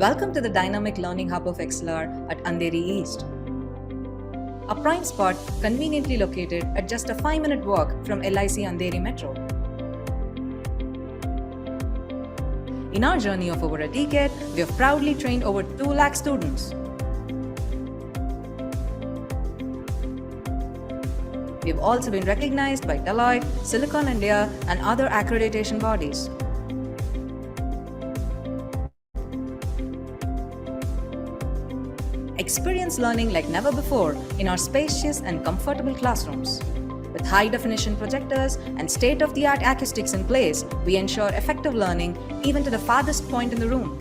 Welcome to the dynamic learning hub of XLR at Andheri East. A prime spot conveniently located at just a 5-minute walk from LIC Andheri Metro. In our journey of over a decade, we have proudly trained over 2 lakh students. We have also been recognized by Deloitte, Silicon India, and other accreditation bodies. Experience learning like never before in our spacious and comfortable classrooms. With high-definition projectors and state-of-the-art acoustics in place, we ensure effective learning even to the farthest point in the room.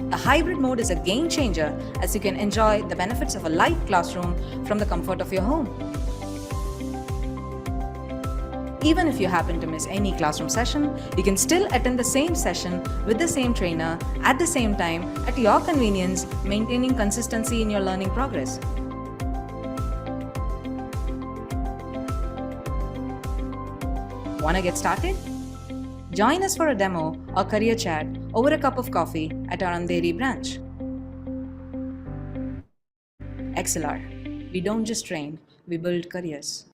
The hybrid mode is a game changer as you can enjoy the benefits of a light classroom from the comfort of your home. Even if you happen to miss any classroom session, you can still attend the same session with the same trainer at the same time at your convenience, maintaining consistency in your learning progress. Wanna get started? Join us for a demo or career chat over a cup of coffee at our Andheri branch. XLR. We don't just train, we build careers.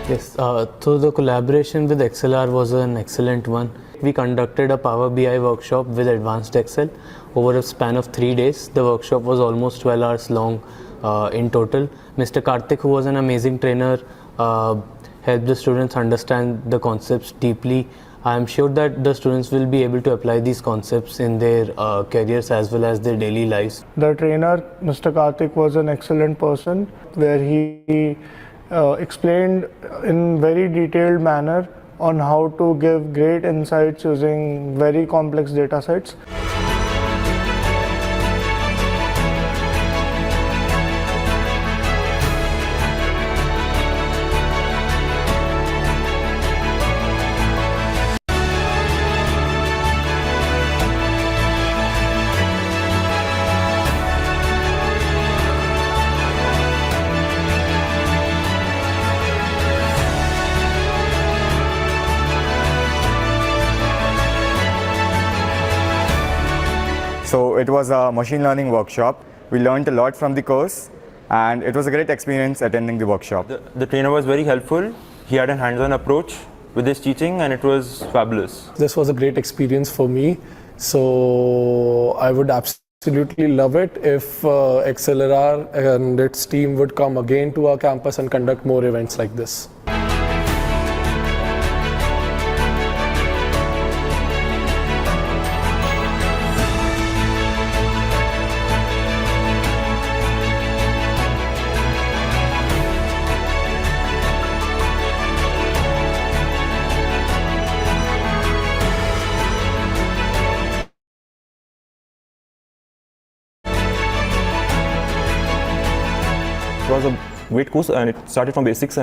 Yes, so the collaboration with XLR was an excellent one. We conducted a Power BI workshop with Advanced Excel over a span of 3 days. The workshop was almost 12 hours long in total. Mr. Karthik, who was an amazing trainer, helped the students understand the concepts deeply. I am sure that the students will be able to apply these concepts in their careers as well as their daily lives. The trainer, Mr. Karthik, was an excellent person where he explained in very detailed manner on how to give great insights using very complex data sets. So it was a machine learning workshop. We learned a lot from the course and it was a great experience attending the workshop. The trainer was very helpful. He had a hands-on approach with his teaching and it was fabulous. This was a great experience for me. So I would absolutely love it if XLR and its team would come again to our campus and conduct more events like this. It was a great course and it started from basics.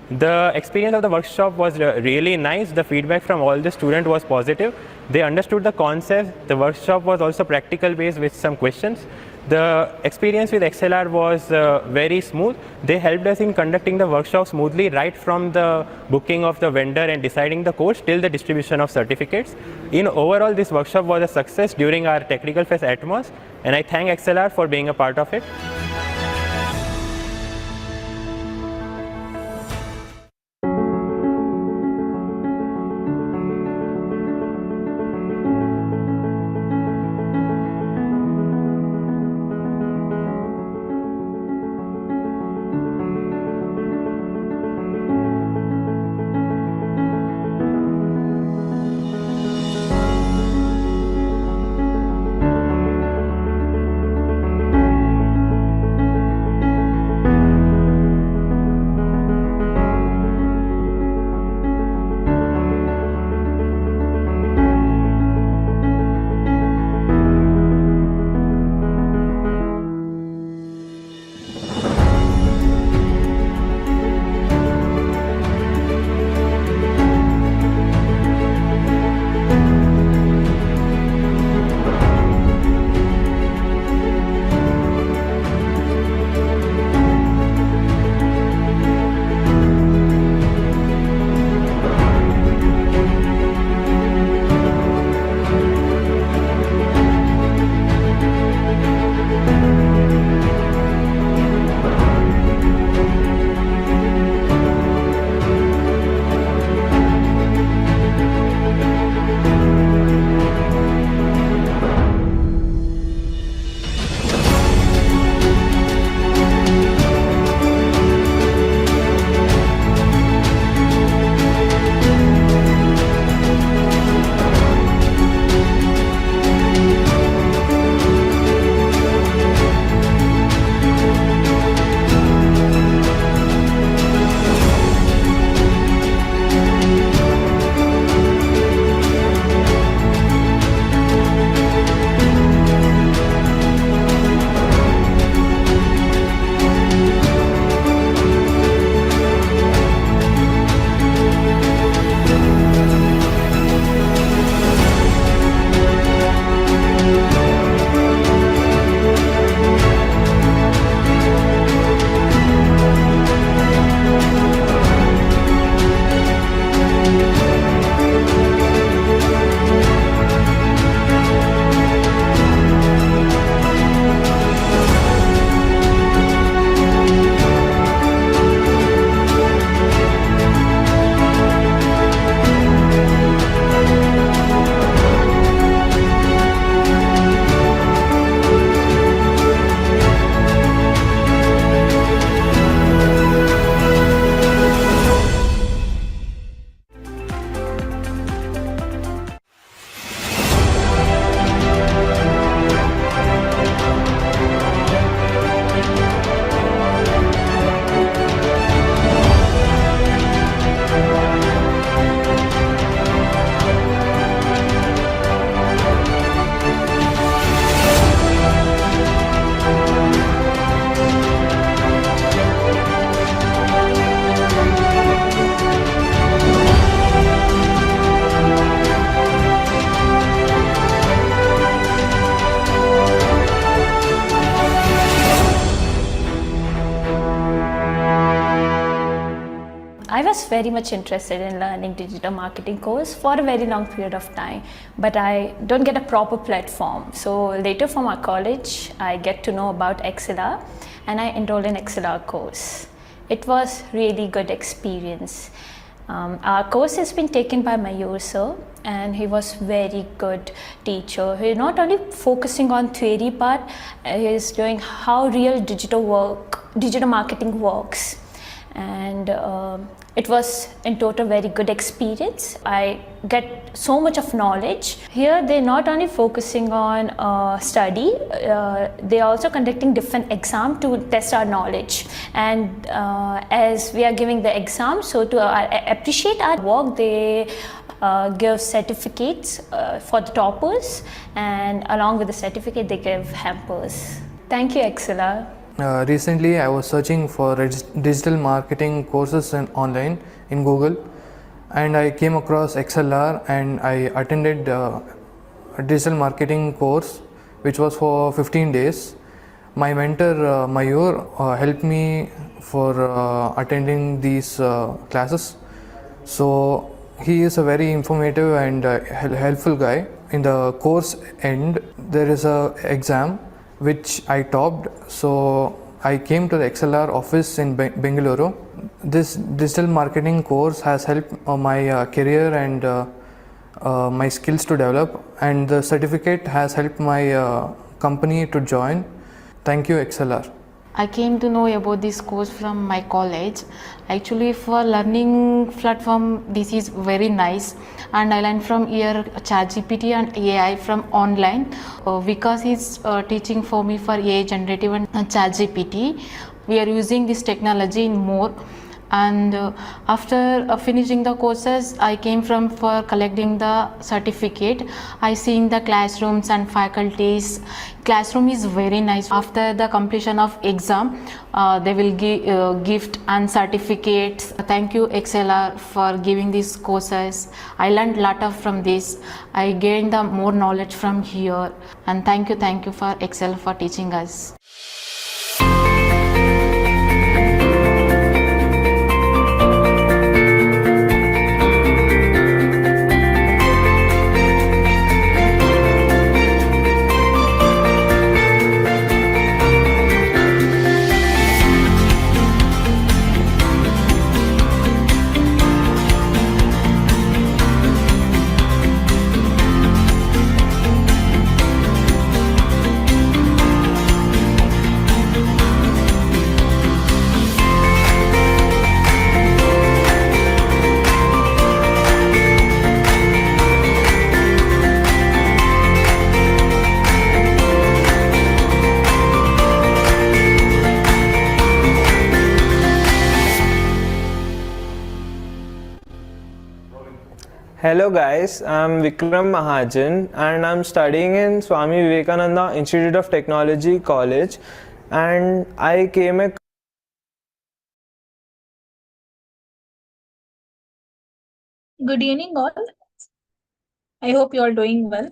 The experience of the workshop was really nice. The feedback from all the students was positive. They understood the concept. The workshop was also practical based with some questions. The experience with XLR was very smooth. They helped us in conducting the workshop smoothly right from the booking of the vendor and deciding the course till the distribution of certificates. In overall, this workshop was a success during our Technical Fest Atmos, and I thank XLR for being a part of it. very much interested in learning digital marketing course for a very long period of time, but I don't get a proper platform. So later for my college, I get to know about XLR and I enrolled in XLR course. It was really good experience. Our course has been taken by Mayur sir, and he was very good teacher. He not only focusing on theory part, he is doing how real digital marketing works, and it was in total very good experience. I get so much of knowledge. Here they're not only focusing on study, they're also conducting different exam to test our knowledge, and as we are giving the exam, so to appreciate our work, they give certificates for the toppers, and along with the certificate they give hampers. Thank you, XLR. Recently, I was searching for digital marketing courses online in Google, and I came across XLR, and I attended a digital marketing course which was for 15 days. My mentor Mayur helped me for attending these classes. So he is a very informative and helpful guy. In the course end, there is a exam which I topped, so I came to the XLR office in Bengaluru. This digital marketing course has helped my career and my skills to develop, and the certificate has helped my company to join. Thank you, XLR. I came to know about this course from my college. Actually, for learning platform, this is very nice, and I learned from here ChatGPT and AI from online. Vikas is teaching for me for AI generative and ChatGPT. We are using this technology in more. And after finishing the courses, I came from for collecting the certificate. I seen the classrooms and faculties. Classroom is very nice. After the completion of exam, they will give gift and certificates. Thank you, XLR, for giving these courses. I learned a lot from this. I gained the more knowledge from here. And thank you for XLR for teaching us. Hello guys, I'm Vikram Mahajan and I'm studying in Swami Vivekananda Institute of Technology College, and I came a Good evening all. I hope you are doing well.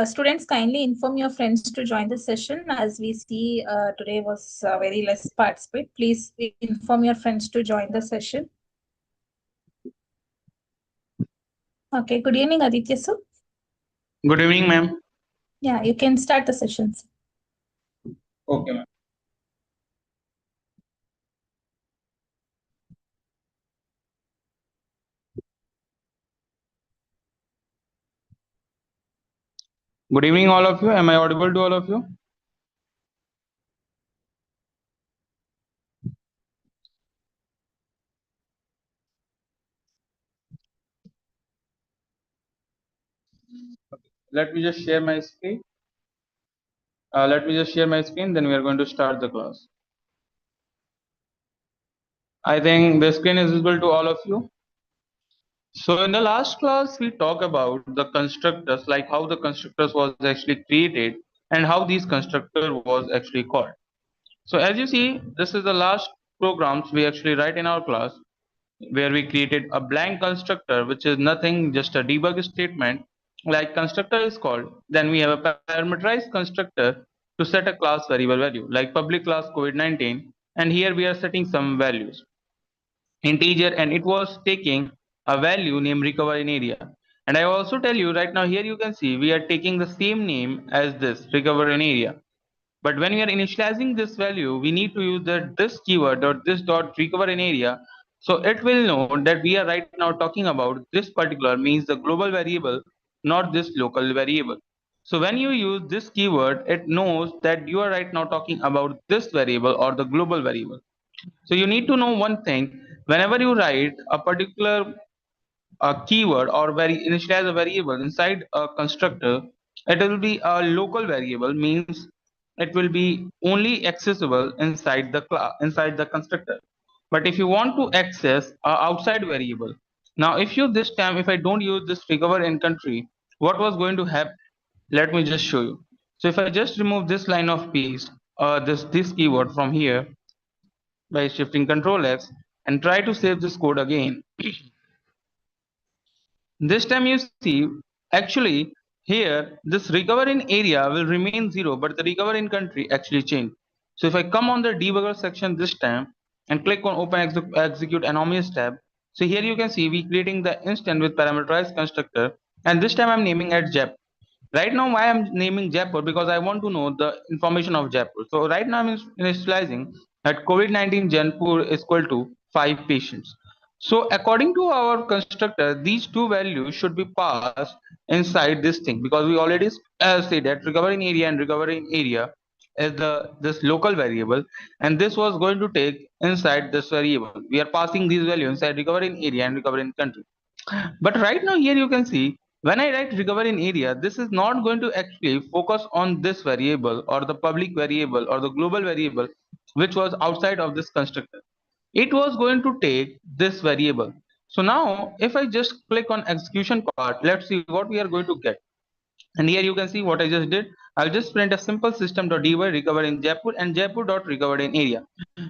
Students, kindly inform your friends to join the session. As we see today was very less participate. Please inform your friends to join the session. Okay, good evening Aditya sir. Good evening, ma'am. Yeah, you can start the sessions. Okay, ma'am. Good evening, all of you. Am I audible to all of you? Let me just share my screen. Then we are going to start the class. I think the screen is visible to all of you. So in the last class, we talked about the constructors, like how the constructors was actually created and how these constructor was actually called. So as you see, this is the last programs we actually write in our class, where we created a blank constructor, which is nothing, just a debug statement, like constructor is called. Then we have a parameterized constructor to set a class variable value, like public class COVID-19. and here we are setting some values, integer, and it was taking a value named recover in area. And I also tell you right now, here you can see we are taking the same name as this recover in area. But when we are initializing this value, we need to use the this keyword or this dot recover in area. So it will know that we are right now talking about this particular means the global variable, not this local variable. So when you use this keyword, it knows that you are right now talking about this variable or the global variable. So you need to know one thing: whenever you write a particular keyword or initialize a variable inside a constructor, it will be a local variable, means it will be only accessible inside the class, inside the constructor. But if you want to access a outside variable, now if you this time if I don't use this recover in country, what was going to happen? Let me just show you. So if I just remove this line of paste, this keyword from here by shifting Control X and try to save this code again. This time you see, actually here this recover in area will remain 0, but the recover in country actually changed. So if I come on the debugger section this time and click on open execute anomalous tab, so here you can see we creating the instance with parameterized constructor, and this time I'm naming at JEP. Right now, why I'm naming Jaipur? Because I want to know the information of Jaipur. So right now I'm initializing that COVID-19 Jaipur is equal to 5 patients. So according to our constructor, these two values should be passed inside this thing, because we already say that recovering area and recovering area is the this local variable, and this was going to take inside this variable. We are passing these values inside recovering area and recovering country. But right now here you can see when I write recover in area, this is not going to actually focus on this variable or the public variable or the global variable which was outside of this constructor. It was going to take this variable. So now if I just click on execution part, let's see what we are going to get. And here you can see what I just did. I'll just print a simple system.dy recover in Jaipur and Jaipur.recovered in area.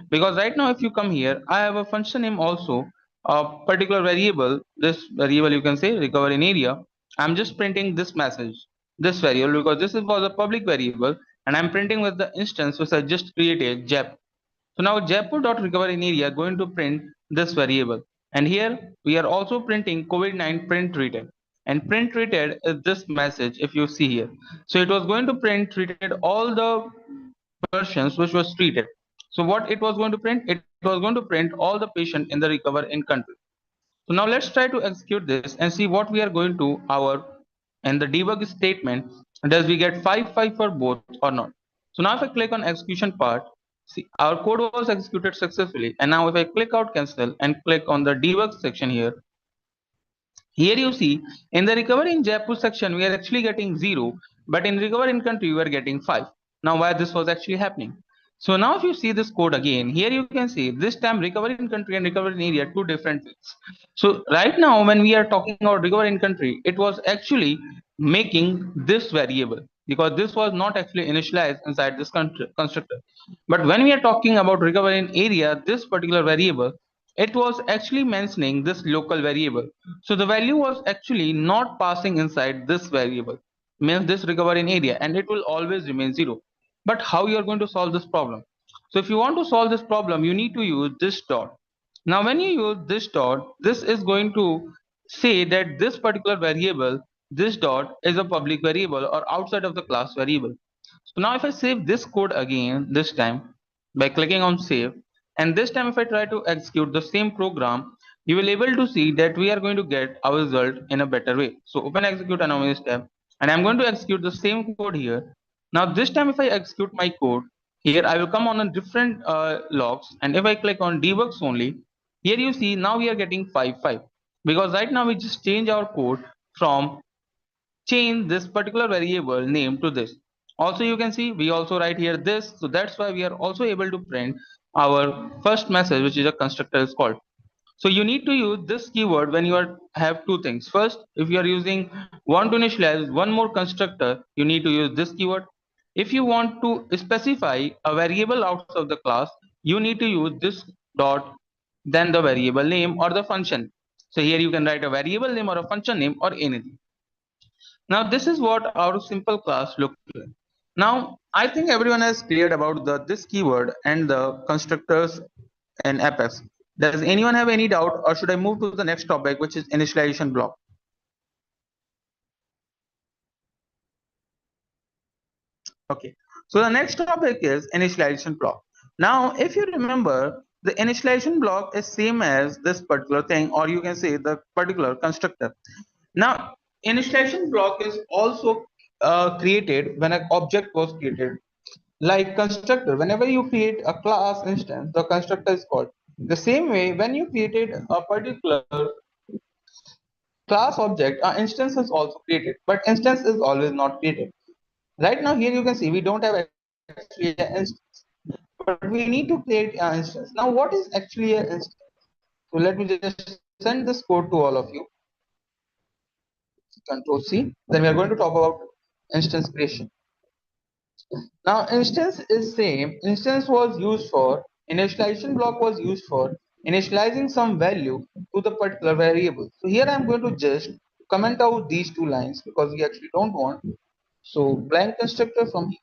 Because right now if you come here, I have a function name also, a particular variable. This variable you can say recover in area. I'm just printing this message, this variable, because this is was a public variable, and I'm printing with the instance which I just created, Jap. So now Jaipur.recover in area going to print this variable, and here we are also printing COVID-19 print treated, and print treated is this message if you see here. So it was going to print treated all the versions which was treated. So what it was going to print? It was going to print all the patient in the recover in country. So now let's try to execute this and see what we are going to our and the debug statement. Does we get 5 for both or not? So now if I click on execution part, see our code was executed successfully. And now if I click out cancel and click on the debug section here, here you see in the recover in Jaipur section we are actually getting 0, but in recover in country we are getting 5. Now why this was actually happening? So now if you see this code again, here you can see this time recover in country and recover in area, two different things. So right now when we are talking about recover in country, it was actually making this variable, because this was not actually initialized inside this constructor. But when we are talking about recover in area, this particular variable, it was actually mentioning this local variable. So the value was actually not passing inside this variable, means this recover in area, and it will always remain 0. But how you are going to solve this problem? So if you want to solve this problem, you need to use this dot. Now when you use this dot, this is going to say that this particular variable, this dot is a public variable or outside of the class variable. So now if I save this code again, this time by clicking on save, and this time if I try to execute the same program, you will able to see that we are going to get our result in a better way. So open execute anomalous tab, and I'm going to execute the same code here. Now this time if I execute my code, here I will come on a different logs, and if I click on debugs only, here you see now we are getting 5, because right now we just change our code from change this particular variable name to this. Also you can see we also write here this, so that's why we are also able to print our first message, which is a constructor is called. So you need to use this keyword when you are have two things. First, if you are using want to initialize one more constructor, you need to use this keyword. If you want to specify a variable out of the class, you need to use this dot, then the variable name or the function. So here you can write a variable name or a function name or anything. Now this is what our simple class looks like. Now, I think everyone has cleared about this keyword and the constructors in Apex. Does anyone have any doubt, or should I move to the next topic, which is initialization block? Okay, so the next topic is initialization block. Now, if you remember, the initialization block is same as this particular thing, or you can say the particular constructor. Now, initialization block is also created when an object was created. Like constructor, whenever you create a class instance, the constructor is called. The same way, when you created a particular class object, an instance is also created, but instance is always not created. Right now, here you can see we don't have actually an instance, but we need to create an instance. Now, what is actually an instance? So let me just send this code to all of you. Control C. Then we are going to talk about instance creation. Now instance is same. Instance was used for initialization block was used for initializing some value to the particular variable. So here I'm going to just comment out these two lines because we actually don't want. So blank constructor from here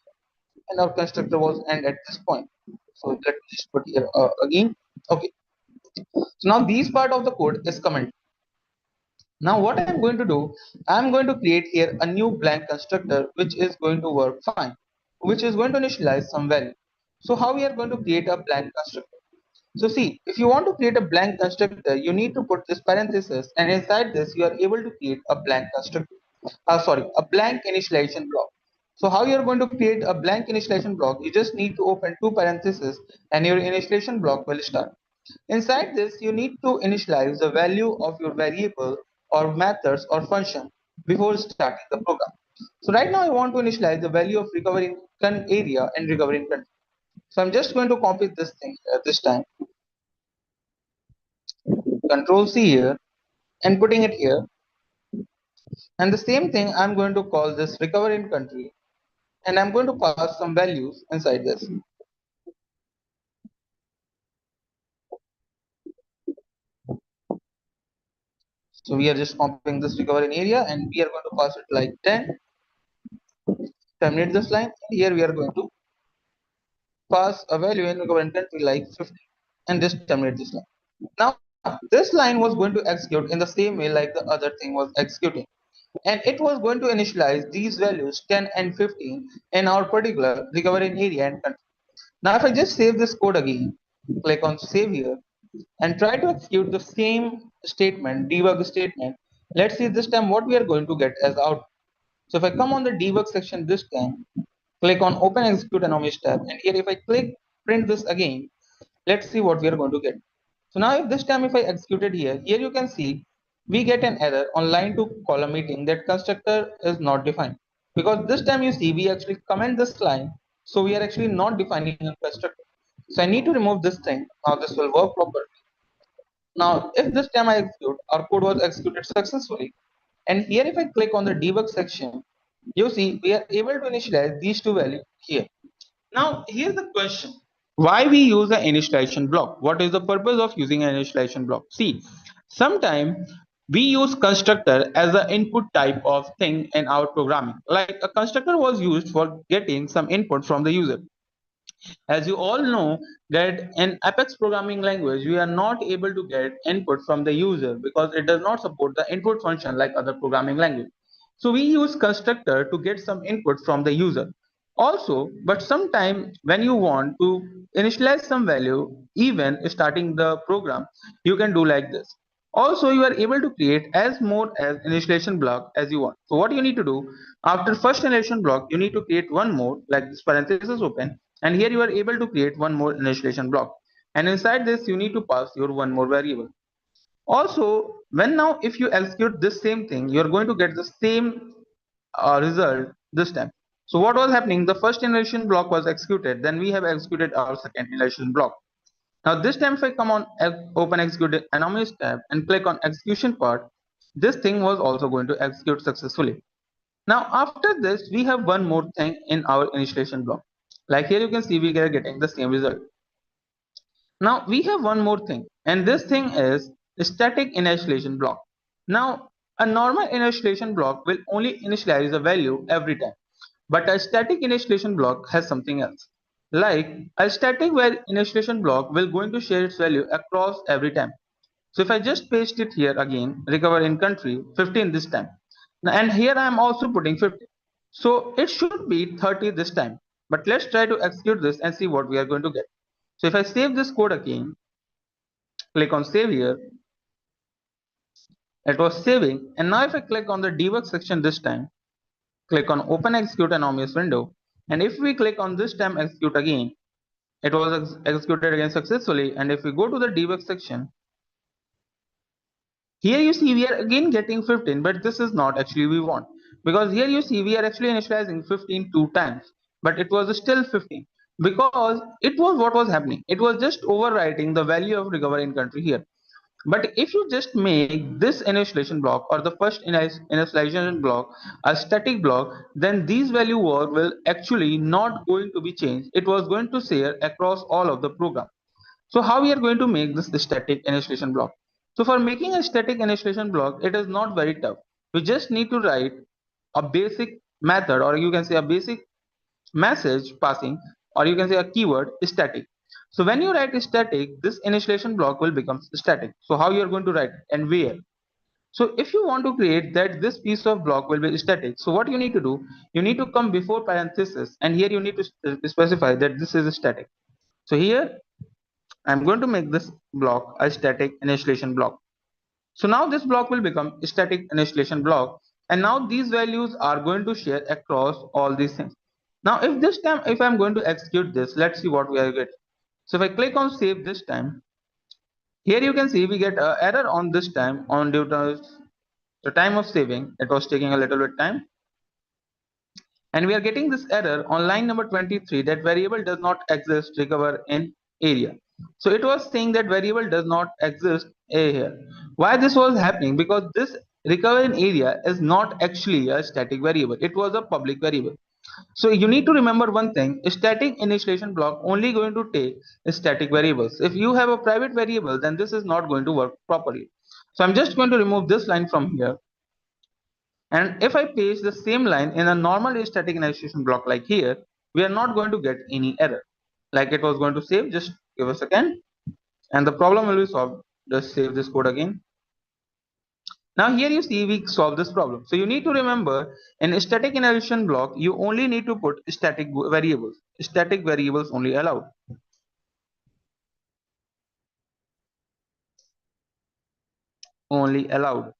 and our constructor was end at this point. So let me just put here again. Okay. So now these part of the code is comment. Now what I'm going to do, I'm going to create here a new blank constructor which is going to work fine, which is going to initialize some value. So how we are going to create a blank constructor? So see, if you want to create a blank constructor, you need to put this parenthesis, and inside this you are able to create a blank constructor. Sorry, a blank initialization block. So how you are going to create a blank initialization block? You just need to open two parentheses and your initialization block will start. Inside this, you need to initialize the value of your variable or methods or function before starting the program. So right now I want to initialize the value of recovery area and recovery country. So I'm just going to copy this thing this time. Control C here and putting it here. And the same thing I'm going to call this recovery in country and I'm going to pass some values inside this. So we are just copying this recovery in area and we are going to pass it like 10. Terminate this line. Here we are going to pass a value in recovery country like 50 and just terminate this line. Now this line was going to execute in the same way like the other thing was executing, and it was going to initialize these values 10 and 15 in our particular recovery area and country. Now if I just save this code again, click on save here and try to execute the same statement, debug statement, let's see this time what we are going to get as output. So if I come on the debug section this time, click on open execute anomalous tab, and here if I click print this again, let's see what we are going to get. So now if this time if I execute it here you can see we get an error on line 2 column meeting that constructor is not defined, because this time you see we actually comment this line, so we are actually not defining a constructor. So I need to remove this thing. Now this will work properly. Now if this time I execute, our code was executed successfully, and here if I click on the debug section, you see we are able to initialize these two values here. Now here's the question: why we use an initialization block? What is the purpose of using an initialization block? See, sometimes we use constructor as an input type of thing in our programming. Like a constructor was used for getting some input from the user. As you all know that in Apex programming language, we are not able to get input from the user because it does not support the input function like other programming language. So we use constructor to get some input from the user. Also, but sometime when you want to initialize some value, even starting the program, you can do like this. Also, you are able to create as more as initialization block as you want. So what you need to do after first initialization block, you need to create one more like this parenthesis open, and here you are able to create one more initialization block, and inside this you need to pass your one more variable. Also, when now if you execute this same thing, you are going to get the same result this time. So what was happening, the first initialization block was executed, then we have executed our second initialization block. Now this time if I come on open execute anomalous tab and click on execution part, this thing was also going to execute successfully. Now after this we have one more thing in our initialization block. Like here you can see we are getting the same result. Now we have one more thing, and this thing is static initialization block. Now a normal initialization block will only initialize a value every time. But a static initialization block has something else. Like a static initialization block will going to share its value across every time. So if I just paste it here again, recover in country 15 this time. And here I am also putting 50. So it should be 30 this time. But let's try to execute this and see what we are going to get. So if I save this code again, click on save here, it was saving. And now if I click on the debug section this time, click on open execute anonymous window. And if we click on this time execute again, it was executed again successfully. And if we go to the debug section, here you see we are again getting 15, but this is not actually we want, because here you see we are actually initializing 15 two times, but it was still 15 because it was what was happening. It was just overwriting the value of recover in country here. But if you just make this initialization block or the first initialization block a static block, then these value will actually not going to be changed. It was going to share across all of the program. So how we are going to make this static initialization block? So for making a static initialization block, it is not very tough. We just need to write a basic method, or you can say a basic message passing, or you can say a keyword static. So when you write static, this initialization block will become static. So how you are going to write and where? So if you want to create that this piece of block will be static, so what you need to do, you need to come before parenthesis, and here you need to specify that this is static. So here I'm going to make this block a static initialization block. So now this block will become static initialization block, and now these values are going to share across all these things. Now if this time, if I'm going to execute this, let's see what we are getting. So if I click on save this time, here you can see we get an error on this time on due to the time of saving. It was taking a little bit time, and we are getting this error on line number 23 that variable does not exist recover in area. So it was saying that variable does not exist here. Why this was happening? Because this recover in area is not actually a static variable, it was a public variable. So you need to remember one thing, static initialization block only going to take static variables. If you have a private variable, then this is not going to work properly. So I'm just going to remove this line from here, and if I paste the same line in a normal static initialization block like here, we are not going to get any error. Like it was going to save, just give a second, and the problem will be solved. Just save this code again. Now here you see we solve this problem. So you need to remember in a static initialization block, you only need to put static variables. Static variables only allowed. Only allowed.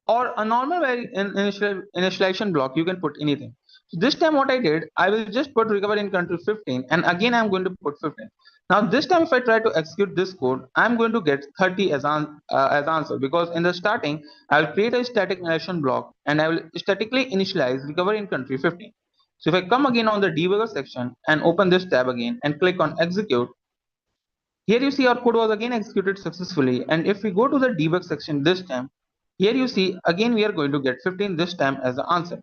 Or a normal initialization block, you can put anything. So this time what I did, I will just put recover in country 15, and again I'm going to put 15. Now this time if I try to execute this code, I'm going to get 30 as answer, because in the starting I will create a static initialization block and I will statically initialize recover in country 15. So if I come again on the debugger section and open this tab again and click on execute, here you see our code was again executed successfully. And if we go to the debug section this time, here you see again we are going to get 15 this time as the answer.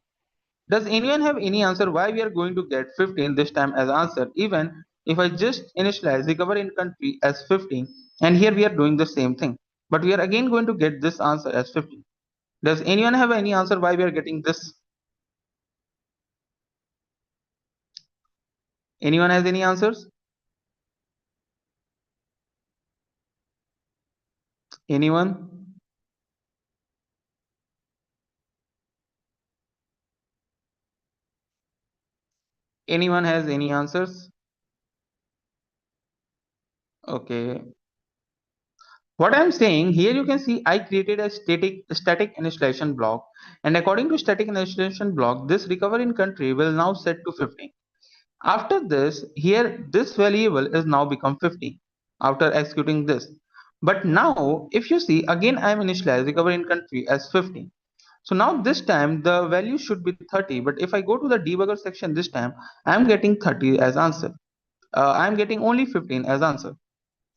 Does anyone have any answer why we are going to get 15 this time as answer, even if I just initialize recover in country as 15, and here we are doing the same thing, but we are again going to get this answer as 15. Does anyone have any answer why we are getting this? Anyone has any answers? Anyone? Anyone has any answers? Okay. What I'm saying here, you can see I created a static initialization block, and according to static initialization block, this recover in country will now set to 15. After this, here this variable is now become 50 after executing this. But now if you see again I am initialized recover in country as 15. So now this time the value should be 30, but if I go to the debugger section this time, I am getting 30 as answer. I am getting only 15 as answer.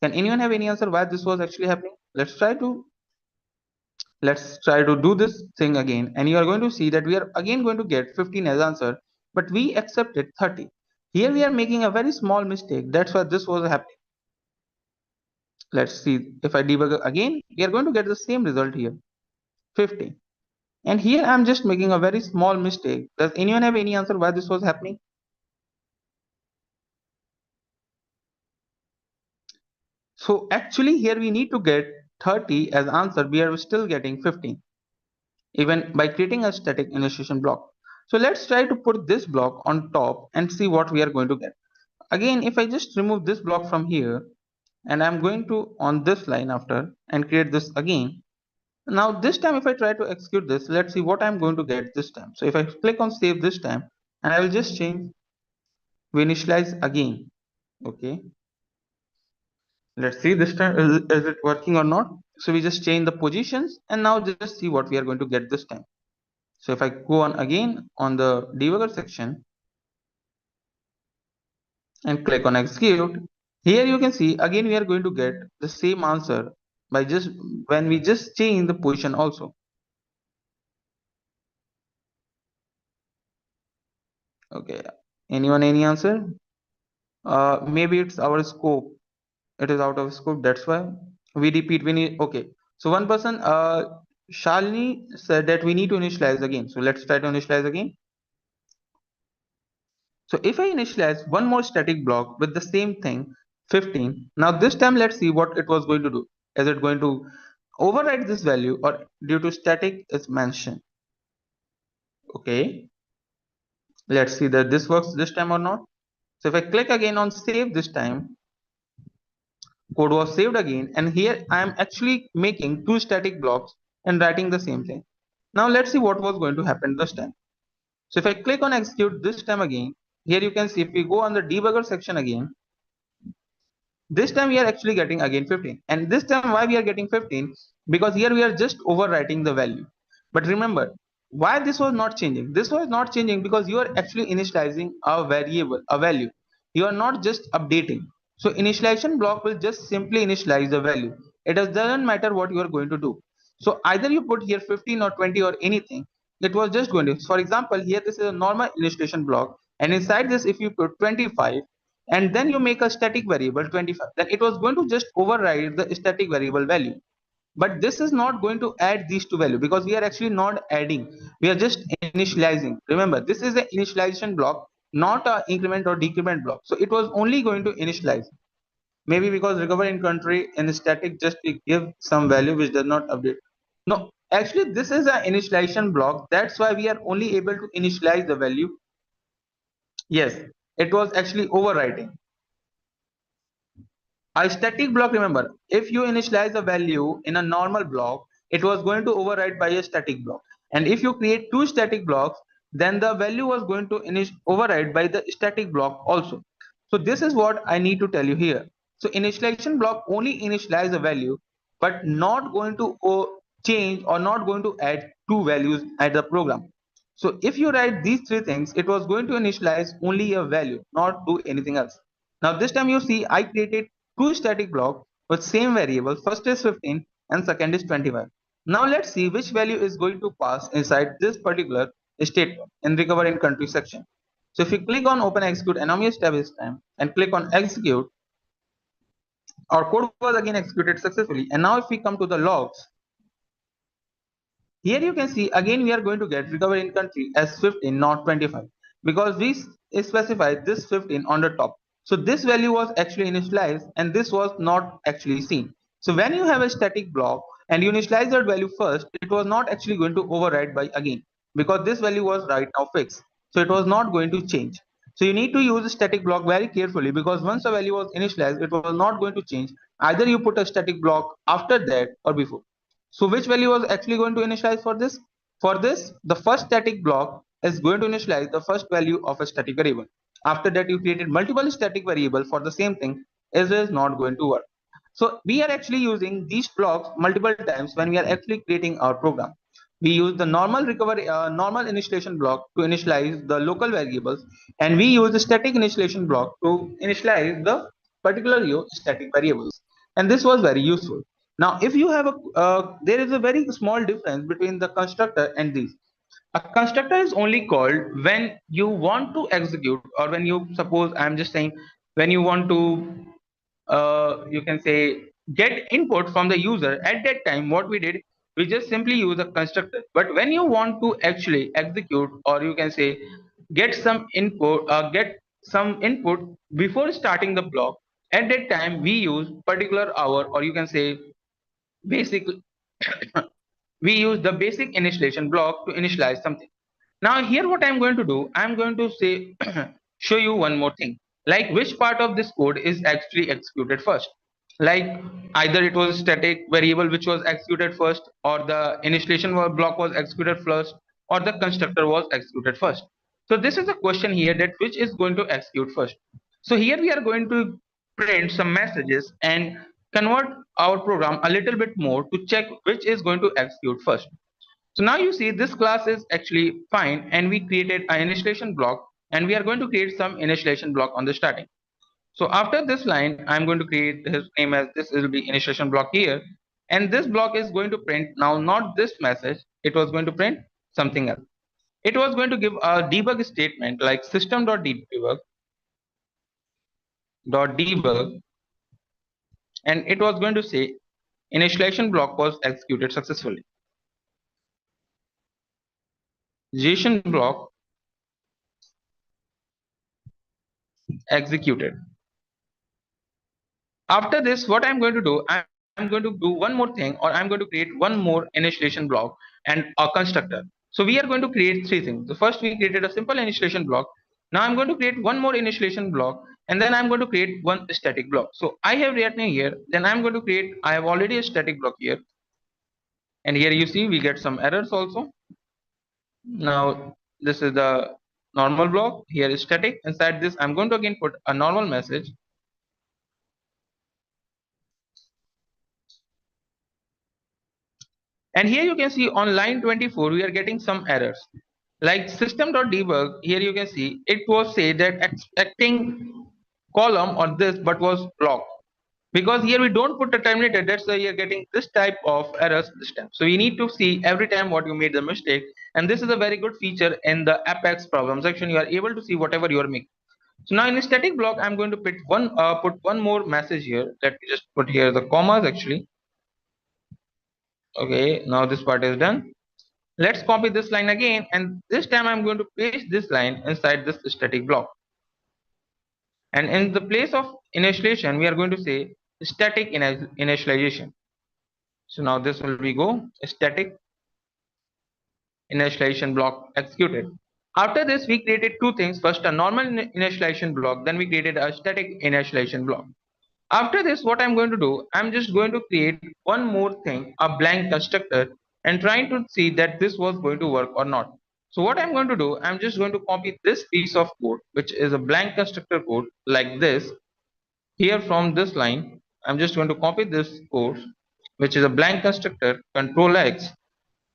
Can anyone have any answer why this was actually happening? Let's try to do this thing again, and you are going to see that we are again going to get 15 as answer, but we accepted 30. Here we are making a very small mistake, that's why this was happening. Let's see, if I debug again, we are going to get the same result here, 50. And here I'm just making a very small mistake. Does anyone have any answer why this was happening? So actually here we need to get 30 as answer. We are still getting 15 even by creating a static initialization block. So let's try to put this block on top and see what we are going to get. Again, if I just remove this block from here and I'm going to on this line after and create this again. Now this time if I try to execute this, let's see what I'm going to get this time. So if I click on save this time and I will just change, we initialize again. Okay, let's see this time is it working or not. So we just change the positions and now just see what we are going to get this time. So if I go on again on the debugger section and click on execute, here you can see again we are going to get the same answer by just when we just change the position also. Okay, anyone any answer? Maybe it's our scope. It is out of scope. That's why we repeat. We need. Okay. So one person, Shalini said that we need to initialize again. So let's try to initialize again. So if I initialize one more static block with the same thing, 15. Now this time let's see what it was going to do. Is it going to override this value or due to static is mentioned? Okay. Let's see that this works this time or not. So if I click again on save this time, code was saved again, and here I am actually making two static blocks and writing the same thing. Now let's see what was going to happen this time. So if I click on execute this time again, here you can see if we go on the debugger section again, this time we are actually getting again 15. And this time why we are getting 15? Because here we are just overwriting the value. But remember, why this was not changing? This was not changing because you are actually initializing a variable, a value. You are not just updating. So initialization block will just simply initialize the value. It doesn't matter what you are going to do. So either you put here 15 or 20 or anything, it was just going to. For example, here this is a normal initialization block, and inside this, if you put 25, and then you make a static variable 25, then it was going to just override the static variable value. But this is not going to add these two values because we are actually not adding, we are just initializing. Remember, this is an initialization block, not a increment or decrement block. So it was only going to initialize. Maybe because recover in country in static just we give some value which does not update. No, actually this is an initialization block, that's why we are only able to initialize the value. Yes, it was actually overriding. A static block, remember, if you initialize a value in a normal block, it was going to override by a static block. And if you create two static blocks, then the value was going to override by the static block also. So this is what I need to tell you here. So initialization block only initialize a value, but not going to change or not going to add two values at the program. So if you write these three things, it was going to initialize only a value, not do anything else. Now this time you see I created two static blocks with same variable. First is 15 and second is 25. Now let's see which value is going to pass inside this particular statement in recover in country section. So if you click on open execute anomalous tab this time and click on execute, our code was again executed successfully. And now if we come to the logs, here you can see again we are going to get recover in country as 15, not 25, because we specified this 15 on the top. So this value was actually initialized and this was not actually seen. So when you have a static block and you initialize that value first, it was not actually going to override by again because this value was right now fixed. So it was not going to change. So you need to use a static block very carefully because once a value was initialized, it was not going to change. Either you put a static block after that or before. So which value was actually going to initialize for this? For this, the first static block is going to initialize the first value of a static variable. After that, you created multiple static variable for the same thing. It is not going to work. So we are actually using these blocks multiple times when we are actually creating our program. We use the normal normal initialization block to initialize the local variables, and we use the static initialization block to initialize the particular static variables. And this was very useful. Now, if you have a, there is a very small difference between the constructor and these. A constructor is only called when you want to execute, or when you suppose I'm just saying when you want to, you can say get input from the user. At that time, what we did, we just simply use a constructor. But when you want to actually execute, or you can say get some input before starting the block, at that time we use particular hour, or you can say basic we use the basic initialization block to initialize something. Now here what I'm going to do, I'm going to say show you one more thing, like which part of this code is actually executed first. Like either it was static variable which was executed first, or the initialization block was executed first, or the constructor was executed first. So this is a question here, that which is going to execute first. So here we are going to print some messages and convert our program a little bit more to check which is going to execute first. So now you see this class is actually fine, and we created an initialization block, and we are going to create some initialization block on the starting. So after this line, I'm going to create his name as this will be initialization block here, and this block is going to print now not this message, it was going to print something else. It was going to give a debug statement like system.debug, and it was going to say initialization block was executed successfully. JSON block executed. After this, what I'm going to do, I'm going to do one more thing, or I'm going to create one more initialization block and a constructor. So we are going to create three things. So first we created a simple initialization block. Now I'm going to create one more initialization block, and then I'm going to create one static block. So I have written here, then I'm going to create, I have already a static block here. And here you see we get some errors also. Now this is the normal block, here is static. Inside this I'm going to again put a normal message. And here you can see on line 24 we are getting some errors, like system.debug. Here you can see it was say that expecting column or this, but was blocked, because here we don't put a terminator. That's why you're getting this type of errors this time. So you need to see every time what you made the mistake, and this is a very good feature in the Apex problem section. You are able to see whatever you are making. So now in the static block I'm going to put one more message here. Let me just put here the commas actually. Okay, now this part is done. Let's copy this line again, and this time I'm going to paste this line inside this static block. And in the place of initialization, we are going to say static initialization. So now this will be go static initialization block executed. After this, we created two things. First, a normal initialization block, then we created a static initialization block. After this, what I'm going to do, I'm just going to create one more thing, a blank constructor, and trying to see that this was going to work or not. So what I'm going to do, I'm just going to copy this piece of code, which is a blank constructor code like this. Here from this line, I'm just going to copy this code, which is a blank constructor, control X.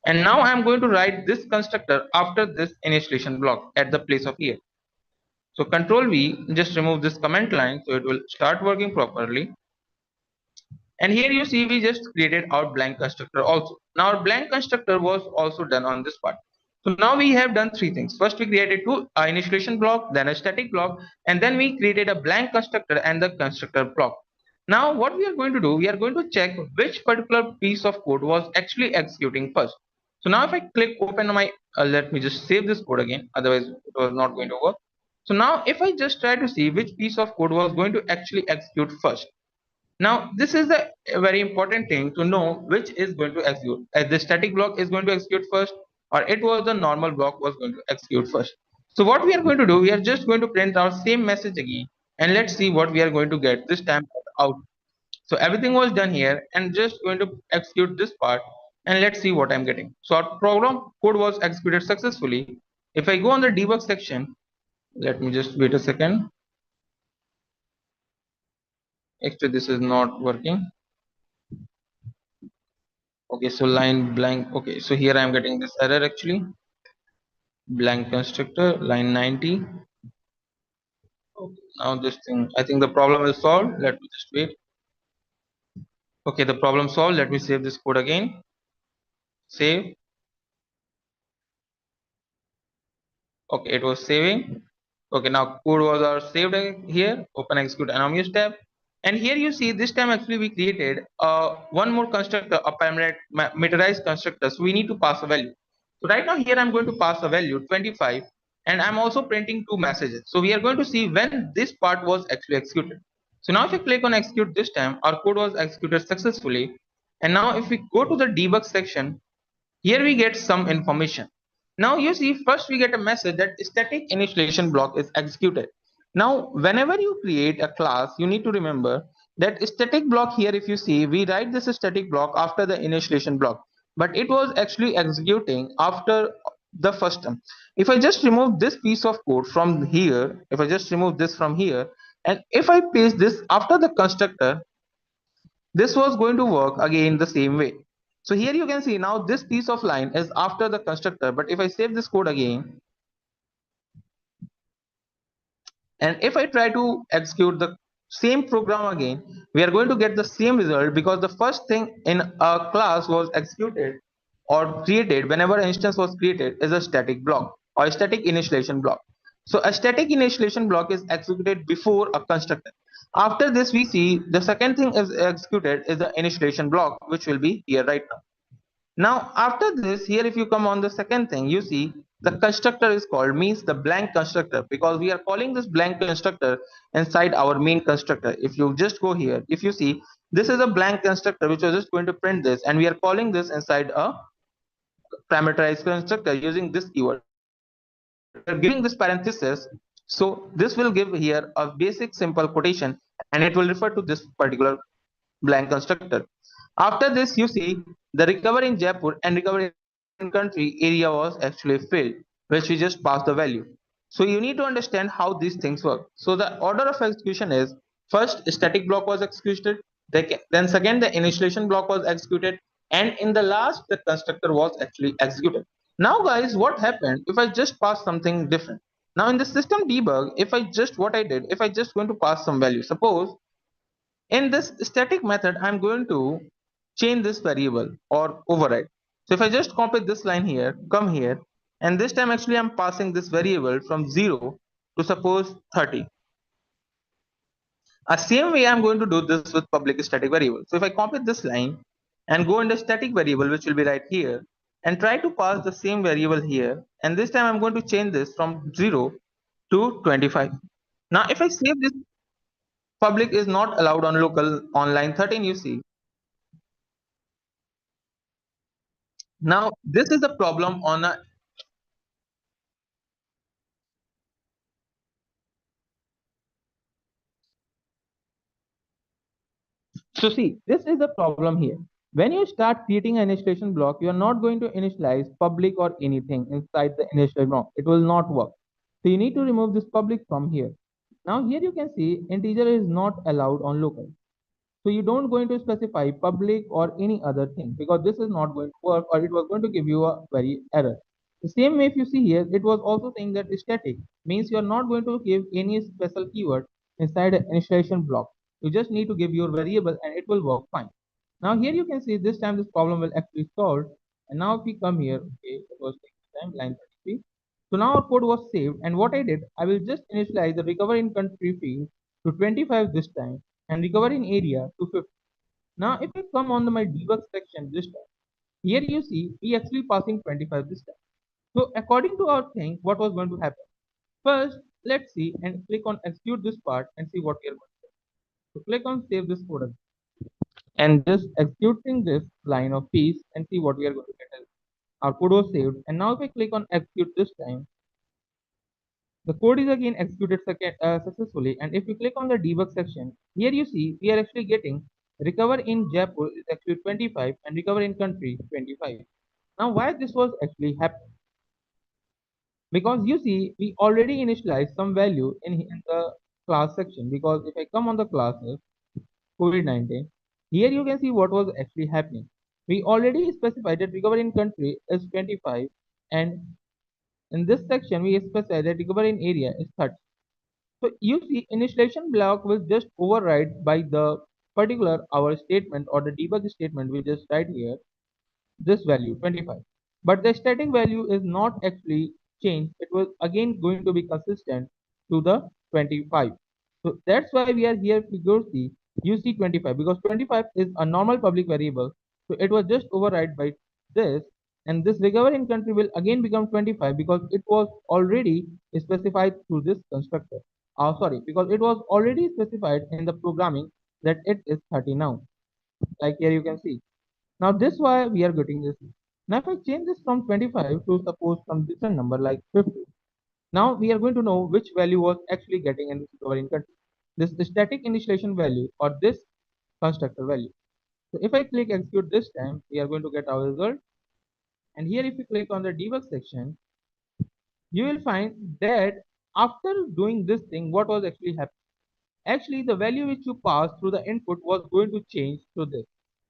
And now I'm going to write this constructor after this initialization block at the place of here. So control V, just remove this comment line so it will start working properly. And here you see we just created our blank constructor also. Now our blank constructor was also done on this part. So now we have done three things. First we created two initialization block, then a static block, and then we created a blank constructor and the constructor block. Now what we are going to do, we are going to check which particular piece of code was actually executing first. So now if I click open my, let me just save this code again, otherwise it was not going to work. So now if I just try to see which piece of code was going to actually execute first. Now this is a very important thing to know which is going to execute. As the static block is going to execute first, or it was the normal block was going to execute first. So what we are going to do, we are just going to print our same message again, and let's see what we are going to get this time out. So everything was done here, and just going to execute this part, and let's see what I'm getting. So our program code was executed successfully. If I go on the debug section, let me just wait a second. Actually this is not working. Okay, so line blank. Okay, so here I am getting this error actually. Blank constructor, line 90. Okay, now this thing, I think the problem is solved. Let me just wait. Okay, the problem solved. Let me save this code again. Save. Okay, it was saving. Okay, now code was saved here. Open execute anomalous tab. And here you see this time actually we created one more constructor, a parameterized constructor. So we need to pass a value. So right now here I'm going to pass a value 25, and I'm also printing two messages. So we are going to see when this part was actually executed. So now if you click on execute this time, our code was executed successfully. And now if we go to the debug section, here we get some information. Now you see, first we get a message that static initialization block is executed. Now whenever you create a class, you need to remember that static block here, if you see, we write this static block after the initialization block, but it was actually executing after the first term. If I just remove this piece of code from here, if I just remove this from here, and if I paste this after the constructor, this was going to work again the same way. So here you can see now this piece of line is after the constructor, but if I save this code again, and if I try to execute the same program again, we are going to get the same result, because the first thing in a class was executed or created whenever an instance was created is a static block or a static initialization block. So a static initialization block is executed before a constructor. After this, we see the second thing is executed is the initialization block, which will be here right now. Now after this, here if you come on the second thing, you see the constructor is called, means the blank constructor, because we are calling this blank constructor inside our main constructor. If you just go here, if you see, this is a blank constructor which was just going to print this, and we are calling this inside a parameterized constructor using this keyword. We are giving this parenthesis, so this will give here a basic simple quotation, and it will refer to this particular blank constructor. After this, you see the recover in Jaipur and recover in country area was actually filled, which we just passed the value. So you need to understand how these things work. So the order of execution is, first static block was executed, then second the initialization block was executed, and in the last the constructor was actually executed. Now guys, what happened if I just pass something different? Now in the system debug, if I just, what I did, if I just going to pass some value, suppose in this static method, I'm going to change this variable or override. So if I just copy this line here, come here, and this time actually I'm passing this variable from 0 to suppose 30. Same way I'm going to do this with public static variable. So if I copy this line and go into static variable, which will be right here, and try to pass the same variable here, and this time I'm going to change this from 0 to 25. Now if I save this, public is not allowed on local on line 13, you see. Now this is the problem on a, so see, this is the problem here. When you start creating an initialization block, you are not going to initialize public or anything inside the initialization block. It will not work. So you need to remove this public from here. Now here you can see integer is not allowed on local. So you don't going to specify public or any other thing, because this is not going to work, or it was going to give you a very error. The same way if you see here, it was also saying that static means you are not going to give any special keyword inside an initialization block. You just need to give your variable and it will work fine. Now here you can see this time this problem will actually solve. And now if we come here, okay, it was taking time, line 33. So now our code was saved, and what I did, I will just initialize the recover in country field to 25 this time and recover in area to 50. Now if I come on my debug section this time, here you see we actually passing 25 this time. So according to our thing, what was going to happen? First, let's see and click on execute this part and see what we are going to do. So click on save this code again, and just executing this line of piece and see what we are going to get. Our code was saved, and now if I click on execute this time, the code is again executed successfully. And if you click on the debug section, here you see we are actually getting recover in Jaipur is actually 25 and recover in country 25. Now why this was actually happening? Because you see we already initialized some value in the class section, because if I come on the classes COVID-19, here you can see what was actually happening. We already specified that recover in country is 25, and in this section we specify that recover in area is 30. So you see initialization block will just override by the particular our statement or the debug statement we just write here this value 25. But the static value is not actually changed. It was again going to be consistent to the 25. So that's why we are here figure C you see 25 because 25 is a normal public variable. So it was just override by this, and this recover in country will again become 25 because it was already specified through this constructor. Sorry, because it was already specified in the programming that it is 30 now. Like here you can see. Now this why we are getting this. Now if I change this from 25 to suppose some different number like 50, now we are going to know which value was actually getting in this covering country. This static initialization value or this constructor value. So if I click execute this time, we are going to get our result. And here if you click on the debug section, you will find that after doing this thing, what was actually happening? Actually, the value which you passed through the input was going to change to this.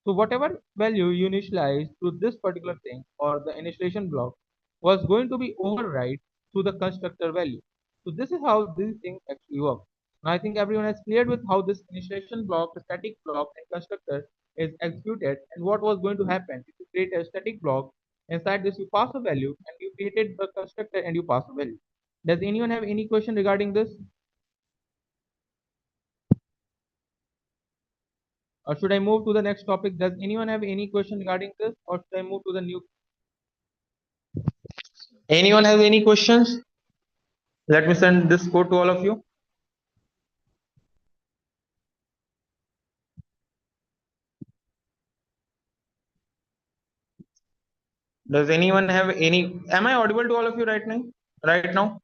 So whatever value you initialized to this particular thing or the initialization block was going to be override to the constructor value. So this is how these things actually work. Now I think everyone has cleared with how this initialization block, the static block and constructor is executed and what was going to happen if you create a static block. Inside this you pass a value and you created the constructor and you pass a value. Does anyone have any question regarding this? Or should I move to the next topic? Does anyone have any question regarding this or should I move to the new? Anyone have any questions? Let me send this code to all of you. Does anyone have any? Am I audible to all of you right now? Right now?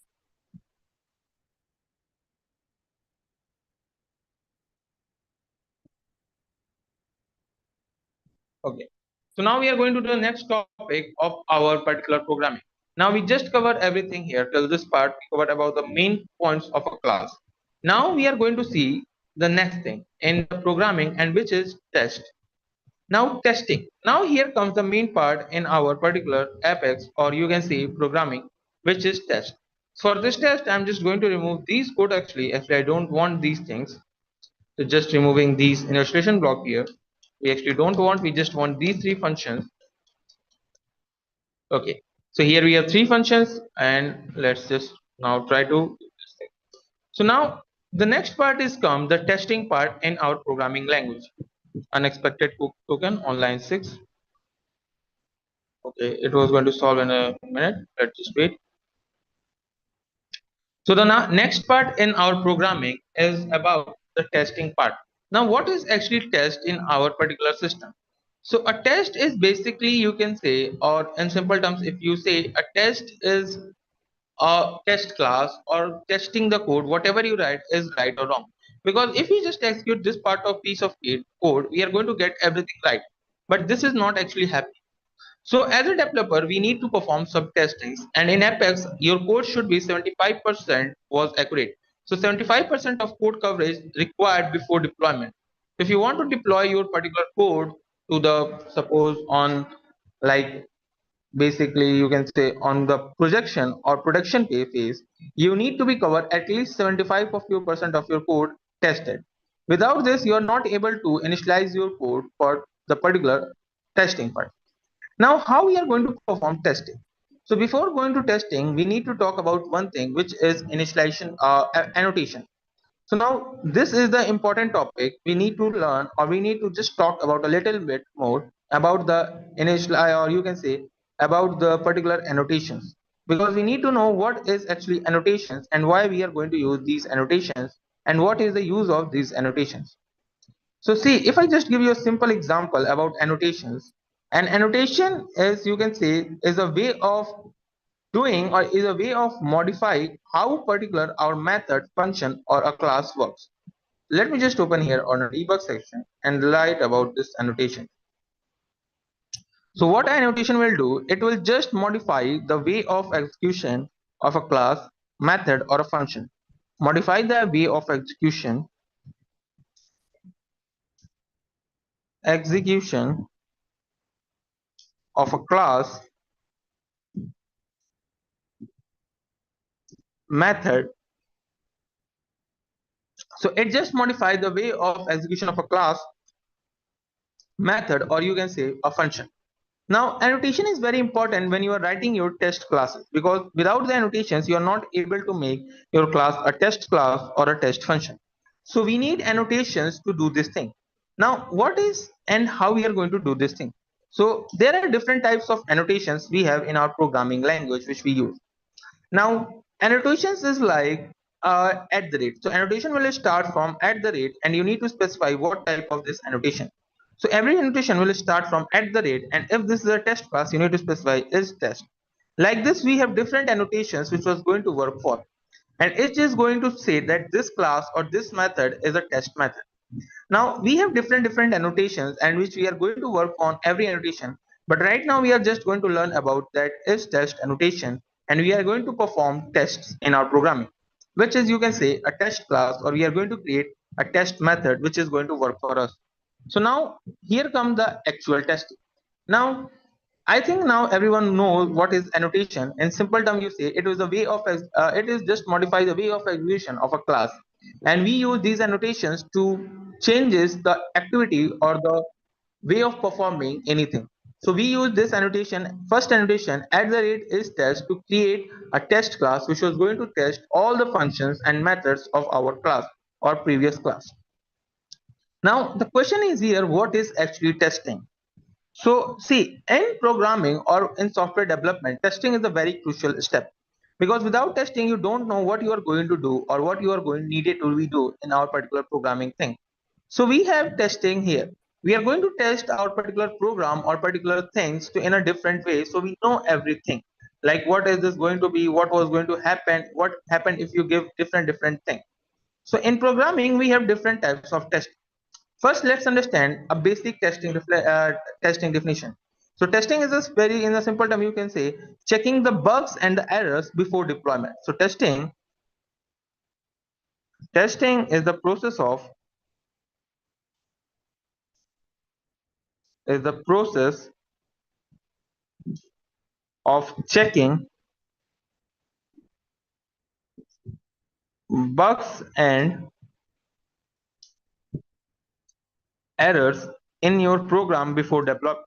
Okay. So now we are going to the next topic of our particular programming. Now we just covered everything here till this part. We covered about the main points of a class. Now we are going to see the next thing in the programming and which is test. Now testing. Now here comes the main part in our particular Apex or you can say programming, which is test. For this test, I'm just going to remove these code actually. Actually, I don't want these things. So just removing these illustration block here. We actually don't want, we just want these three functions. Okay. So here we have three functions and let's just now try to do this thing. So now the next part is come the testing part in our programming language. Unexpected token on line 6. Okay, it was going to solve in a minute. Let's just wait. So the next part in our programming is about the testing part. Now, what is actually test in our particular system? So a test is basically you can say, or in simple terms, if you say a test is a test class or testing the code, whatever you write is right or wrong. Because if we just execute this part of piece of code, we are going to get everything right. But this is not actually happening. So as a developer, we need to perform some testings, and in Apex, your code should be 75% was accurate. So 75% of code coverage required before deployment. If you want to deploy your particular code to the suppose on like basically you can say on the projection or production phase, you need to be covered at least 75 of your percent of your code tested. Without this, you are not able to initialize your code for the particular testing part. Now, how we are going to perform testing? So before going to testing, we need to talk about one thing, which is initialization annotation. So now this is the important topic we need to learn, or we need to just talk about a little bit more about the initial, or you can say about the particular annotations, because we need to know what is actually annotations and why we are going to use these annotations and what is the use of these annotations. So see, if I just give you a simple example about annotations, an annotation is you can say is a way of doing or is a way of modifying how particular our method, function or a class works. Let me just open here on a debug section and write about this annotation. So what annotation will do, it will just modify the way of execution of a class, method or a function. Modify the way of execution of a class, method. So it just modifies the way of execution of a class, method or you can say a function. Now annotation is very important when you are writing your test classes, because without the annotations you are not able to make your class a test class or a test function. So we need annotations to do this thing. Now, what is and how we are going to do this thing? So there are different types of annotations we have in our programming language which we use. Now, annotations is like at the rate. So annotation will start from at the rate, and you need to specify what type of this annotation. So every annotation will start from at the rate, and if this is a test class, you need to specify is test. Like this, we have different annotations which was going to work for, and it is going to say that this class or this method is a test method. Now we have different annotations and which we are going to work on every annotation. But right now we are just going to learn about that is test annotation, and we are going to perform tests in our programming, which is you can say a test class, or we are going to create a test method which is going to work for us. So now here come the actual testing. Now I think now everyone knows what is annotation. In simple term, you say it is a way of it is just modify the way of execution of a class, and we use these annotations to changes the activity or the way of performing anything. So we use this annotation, first annotation at the rate is test, to create a test class which was going to test all the functions and methods of our class or previous class. Now the question is here, what is actually testing? So see, in programming or in software development, testing is a very crucial step, because without testing, you don't know what you are going to do or what you are going needed to redo in our particular programming thing. So we have testing here. We are going to test our particular program or particular things to in a different way, so we know everything. Like what is this going to be, what was going to happen, what happened if you give different thing. So in programming, we have different types of testing. First, let's understand a basic testing definition. So testing is a very, in a simple term, you can say checking the bugs and the errors before deployment. So testing is the process of checking bugs and errors in your program before develop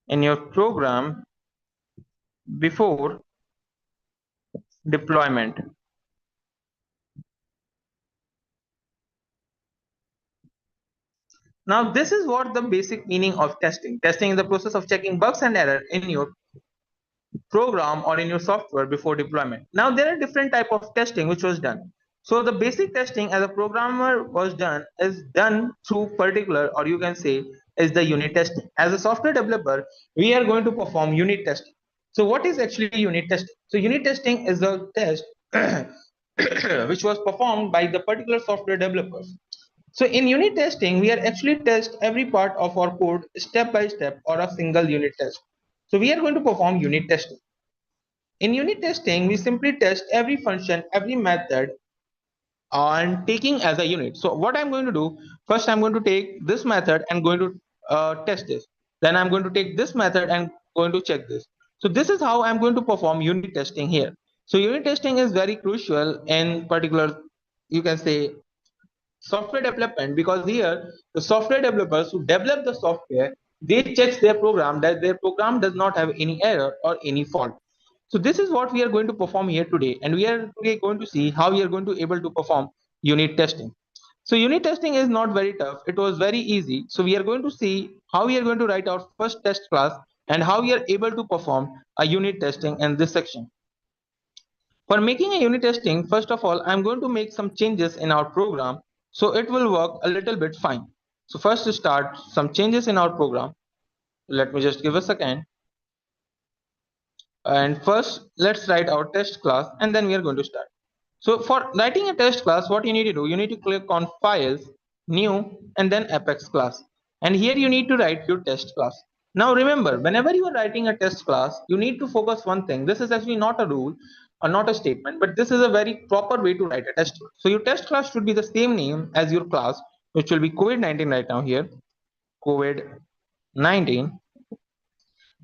in your program before deployment. Now, this is what the basic meaning of testing. Testing is the process of checking bugs and error in your program or in your software before deployment. Now, there are different type of testing which was done. So the basic testing as a programmer was done is done through particular, or you can say is the unit testing. As a software developer, we are going to perform unit testing. So what is actually unit testing? So unit testing is a test which was performed by the particular software developers. So in unit testing, we are actually test every part of our code step by step or a single unit test. So we are going to perform unit testing. In unit testing, we simply test every function, every method and taking as a unit. So what I'm going to do, first I'm going to take this method and going to test this. Then I'm going to take this method and going to check this. So this is how I'm going to perform unit testing here. So unit testing is very crucial in particular, you can say software development, because here the software developers who develop the software, they check their program that their program does not have any error or any fault. So this is what we are going to perform here today, and we are today going to see how we are going to able to perform unit testing. So unit testing is not very tough, it was very easy. So we are going to see how we are going to write our first test class and how we are able to perform a unit testing in this section. For making a unit testing, first of all, I'm going to make some changes in our program so it will work a little bit fine. So first to start some changes in our program. Let me just give a second. And first, let's write our test class and then we are going to start. So for writing a test class, what you need to do, you need to click on Files, New, and then Apex class. And here you need to write your test class. Now remember, whenever you are writing a test class, you need to focus one thing. This is actually not a rule or not a statement, but this is a very proper way to write a test class. So your test class should be the same name as your class, which will be COVID-19 right now here, COVID-19.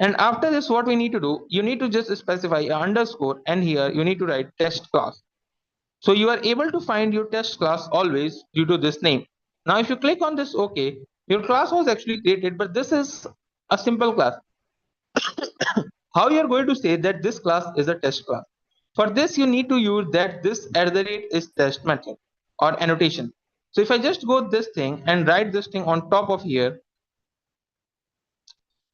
And after this, what we need to do, you need to just specify a underscore, and here you need to write test class. So you are able to find your test class always due to this name. Now, if you click on this OK, your class was actually created, but this is a simple class. How you are going to say that this class is a test class? For this, you need to use that this @ is test method or annotation. So if I just go this thing and write this thing on top of here,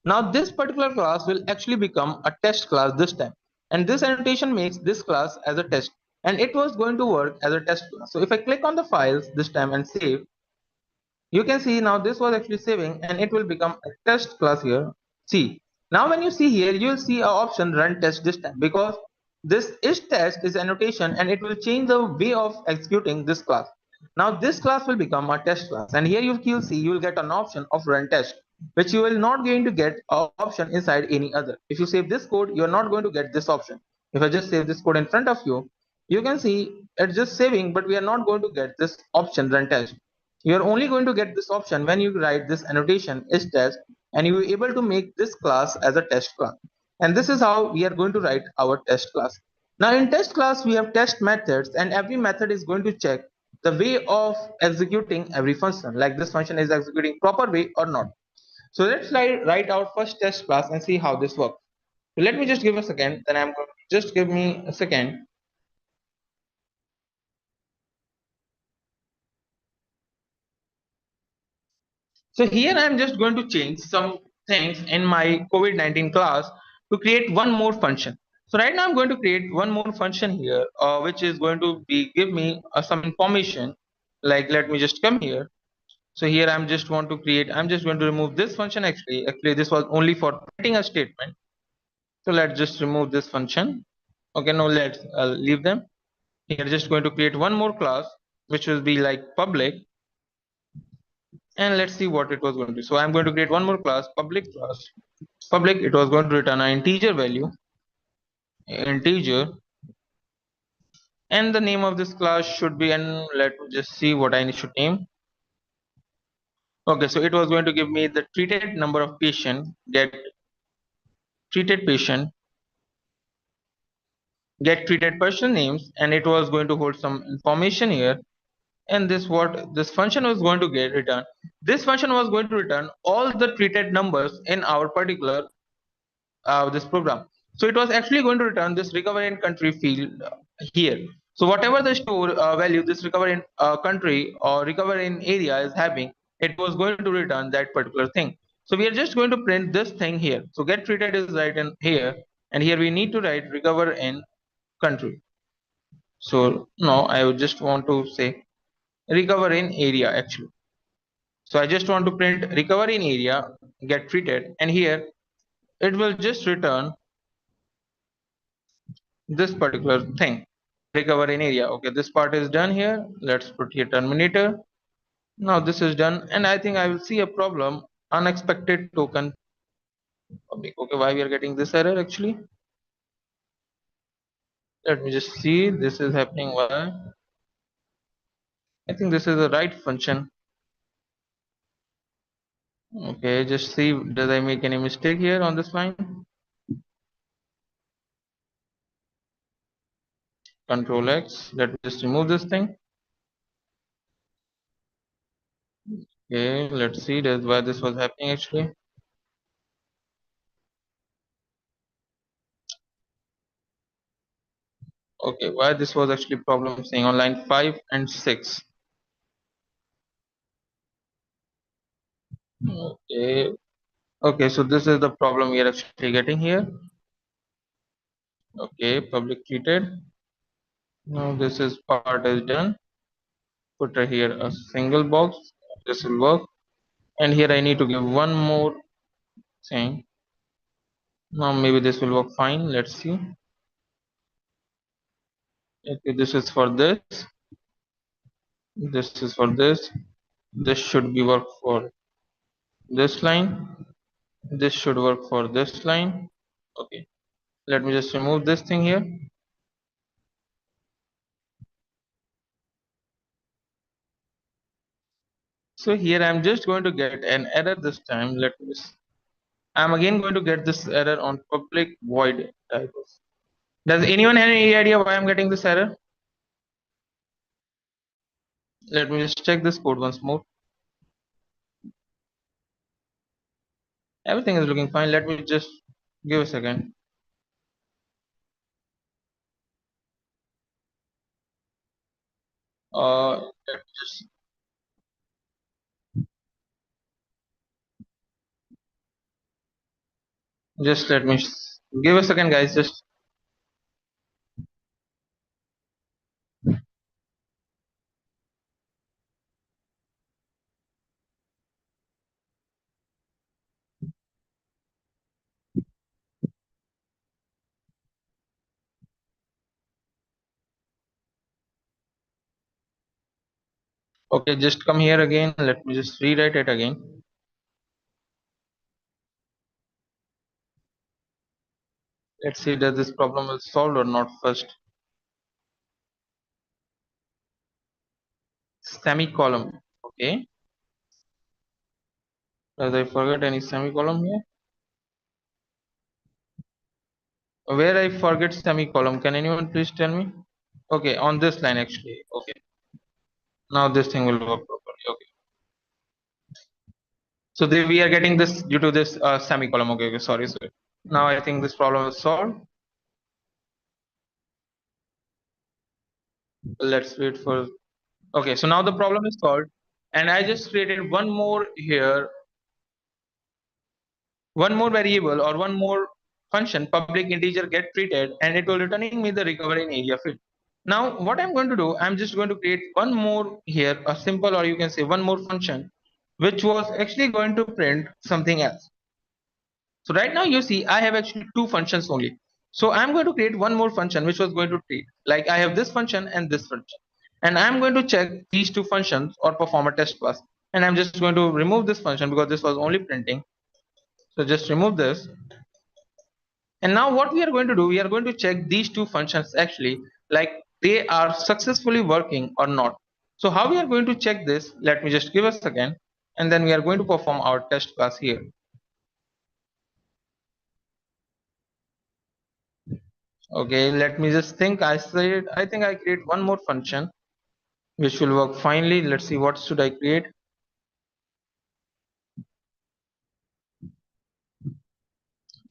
now this particular class will actually become a test class this time. And this annotation makes this class as a test. And it was going to work as a test class. So if I click on the files this time and save, you can see now this was actually saving and it will become a test class here. See, now when you see here, you will see a option run test this time, because this is test is annotation and it will change the way of executing this class. Now this class will become a test class, and here you will see you will get an option of run test, which you will not going to get a option inside any other. If you save this code, you are not going to get this option. If I just save this code in front of you, you can see it's just saving, but we are not going to get this option run test. You are only going to get this option when you write this annotation is test and you are able to make this class as a test class. And this is how we are going to write our test class. Now in test class, we have test methods, and every method is going to check the way of executing every function, like this function is executing proper way or not. So let's write our first test class and see how this works. So let me just give a second, then I'm going to just give me a second. So here I'm just going to change some things in my COVID-19 class to create one more function. So right now I'm going to create one more function here, which is going to be give me some information. Like let me just come here. So here I'm just want to create. I'm just going to remove this function. Actually this was only for printing a statement. So let's just remove this function. Okay, no, let's leave them. Here just going to create one more class, which will be like public, and let's see what it was going to do. So I'm going to create one more class, public. It was going to return an integer value, integer, and the name of this class should be, and let me just see what I should name. Okay, so it was going to give me the treated number of patient, get treated patient, get treated person names, and it was going to hold some information here. And this what this function was going to get return. This function was going to return all the treated numbers in our particular this program. So it was actually going to return this recover in country field here. So whatever the store value this recover in country or recover in area is having, it was going to return that particular thing. So we are just going to print this thing here. So get treated is right in here, and here we need to write recover in country. So no, I would just want to say recover in area actually. So I just want to print recover in area, get treated, and here it will just return this particular thing, recover in area. Okay, this part is done here. Let's put here terminator. Now this is done, and I think I will see a problem, unexpected token public. Okay, why we are getting this error actually? Let me just see, this is happening. Why? I think this is the right function. Okay, just see, did I make any mistake here on this line? Control X. Let me just remove this thing. Okay, let's see, that's why this was happening actually. Okay, why this was actually problem saying on line 5 and 6. Okay, okay, so this is the problem we are actually getting here. Okay, public treated. Now this is part is done. Put here a single box. This will work. And here I need to give one more thing. Now maybe this will work fine. Let's see. Okay, this is for this. This is for this. This should be work for this line. This should work for this line. Okay, let me just remove this thing here. So here I'm just going to get an error this time. I'm again going to get this error on public void typos. Does anyone have any idea why I'm getting this error? Let me just check this code once more. Everything is looking fine. Let me just give a second. Let me just let me give a second, guys. Just okay. Just come here again. Let me just rewrite it again. Let's see does this problem is solved or not first. Semicolon. Okay. Does I forget any semicolon here? Where I forget semicolon? Can anyone please tell me? Okay, on this line actually. Okay. Now this thing will work properly. Okay. So we are getting this due to this semicolon. Okay, okay, sorry, sorry. Now I think this problem is solved. Let's wait for. Okay, so now the problem is solved, and I just created one more here, one more variable or one more function, public integer get treated, and it will returning me the recovery in area field. Now what I'm going to do, I'm just going to create one more here, a simple or you can say one more function, which was actually going to print something else. So right now you see I have actually two functions only. So I'm going to create one more function which was going to treat, like I have this function and this function. And I'm going to check these two functions or perform a test pass. And I'm just going to remove this function because this was only printing. So just remove this. And now what we are going to do, we are going to check these two functions actually, like they are successfully working or not. So how we are going to check this, let me just give a second, and then we are going to perform our test pass here. Okay, let me just think. I think I create one more function which will work finely. Let's see what should I create.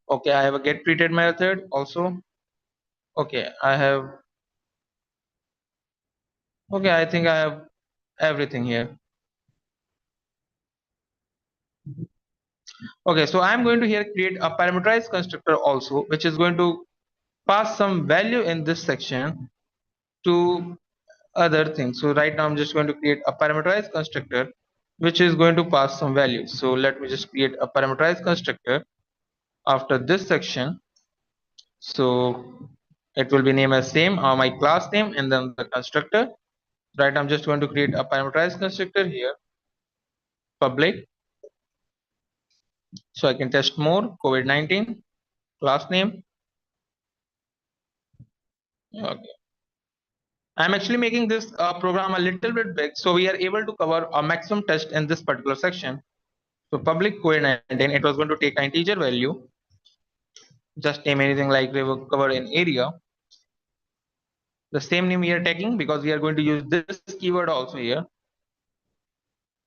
Okay, I have a get treated method also. Okay, I think I have everything here. Okay, so I'm going to here create a parameterized constructor also, which is going to pass some value in this section to other things. So right now I'm just going to create a parameterized constructor which is going to pass some values. So let me just create a parameterized constructor after this section. So it will be named as same or my class name and then the constructor. Right, I'm just going to create a parameterized constructor here, public, so I can test more COVID-19 class name. Okay. I'm actually making this program a little bit big so we are able to cover a maximum test in this particular section. So public COVID-19, it was going to take an integer value. Just name anything like we will cover in area. The same name we are taking because we are going to use this keyword also here.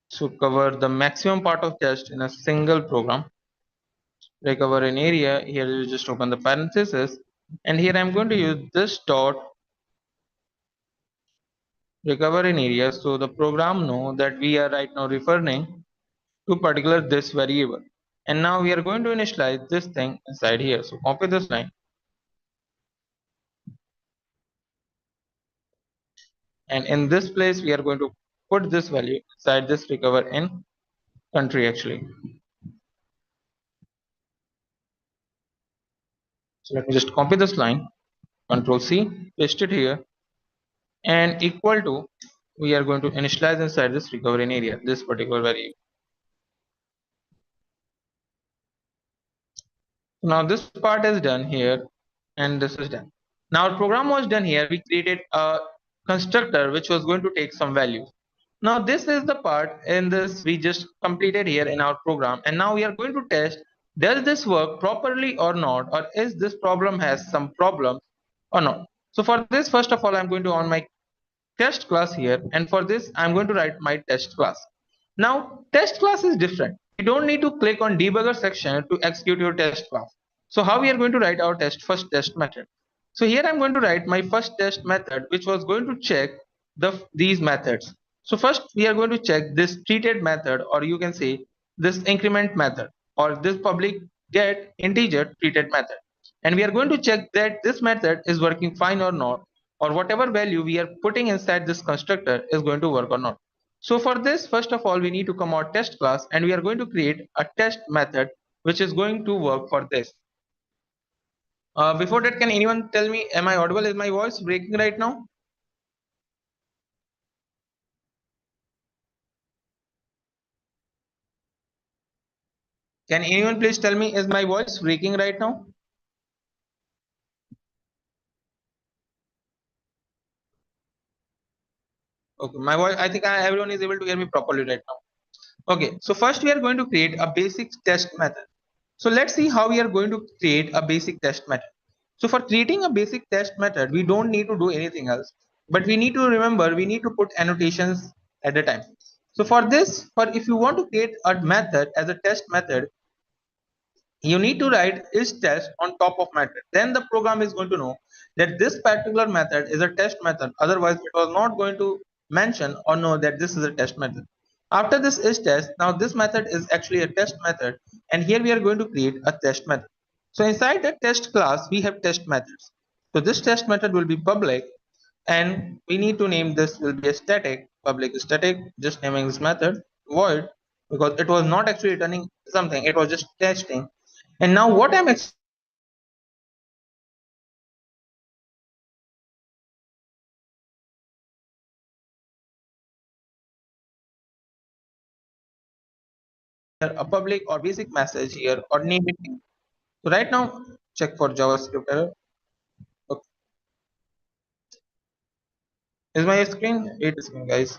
So cover the maximum part of test in a single program. Recover an area, here you just open the parenthesis, and here I'm going to use this dot recover an area so the program know that we are right now referring to particular this variable. And now we are going to initialize this thing inside here. So copy this line. And in this place we are going to put this value inside this recover in country actually. So let me just copy this line, Control C, paste it here, and equal to we are going to initialize inside this recovery in area this particular variable. Now this part is done here and this is done. Now our program was done here. We created a constructor which was going to take some values. Now this is the part in this we just completed here in our program, and now we are going to test does this work properly or not, or is this problem has some problem or not. So for this, first of all, I'm going to on my test class here, and for this I'm going to write my test class. Now test class is different. You don't need to click on debugger section to execute your test class. So how we are going to write our first test method. So here I'm going to write my first test method which was going to check these methods. So first we are going to check this treated method, or you can say this increment method, or this public get integer treated method. And we are going to check that this method is working fine or not, or whatever value we are putting inside this constructor is going to work or not. So for this, first of all, we need to come out test class, and we are going to create a test method which is going to work for this. Before that, can anyone tell me, am I audible? Is my voice breaking right now? Can anyone please tell me, is my voice breaking right now? Okay, my voice, I think everyone is able to hear me properly right now. Okay, so first we are going to create a basic test method. So let's see how we are going to create a basic test method. So for creating a basic test method, we don't need to do anything else, but we need to remember, we need to put annotations at the time. So for this, for if you want to create a method as a test method, you need to write is test on top of method. Then the program is going to know that this particular method is a test method. Otherwise, it was not going to mention or know that this is a test method. After this is test, now this method is actually a test method, and here we are going to create a test method. So inside the test class, we have test methods. So this test method will be public, and we need to name this will be a static, public static, just naming this method void, because it was not actually returning something, it was just testing. And now what I'm a public or basic message here or name it. So right now, check for JavaScript error. Okay. Is my screen? It is screen, guys.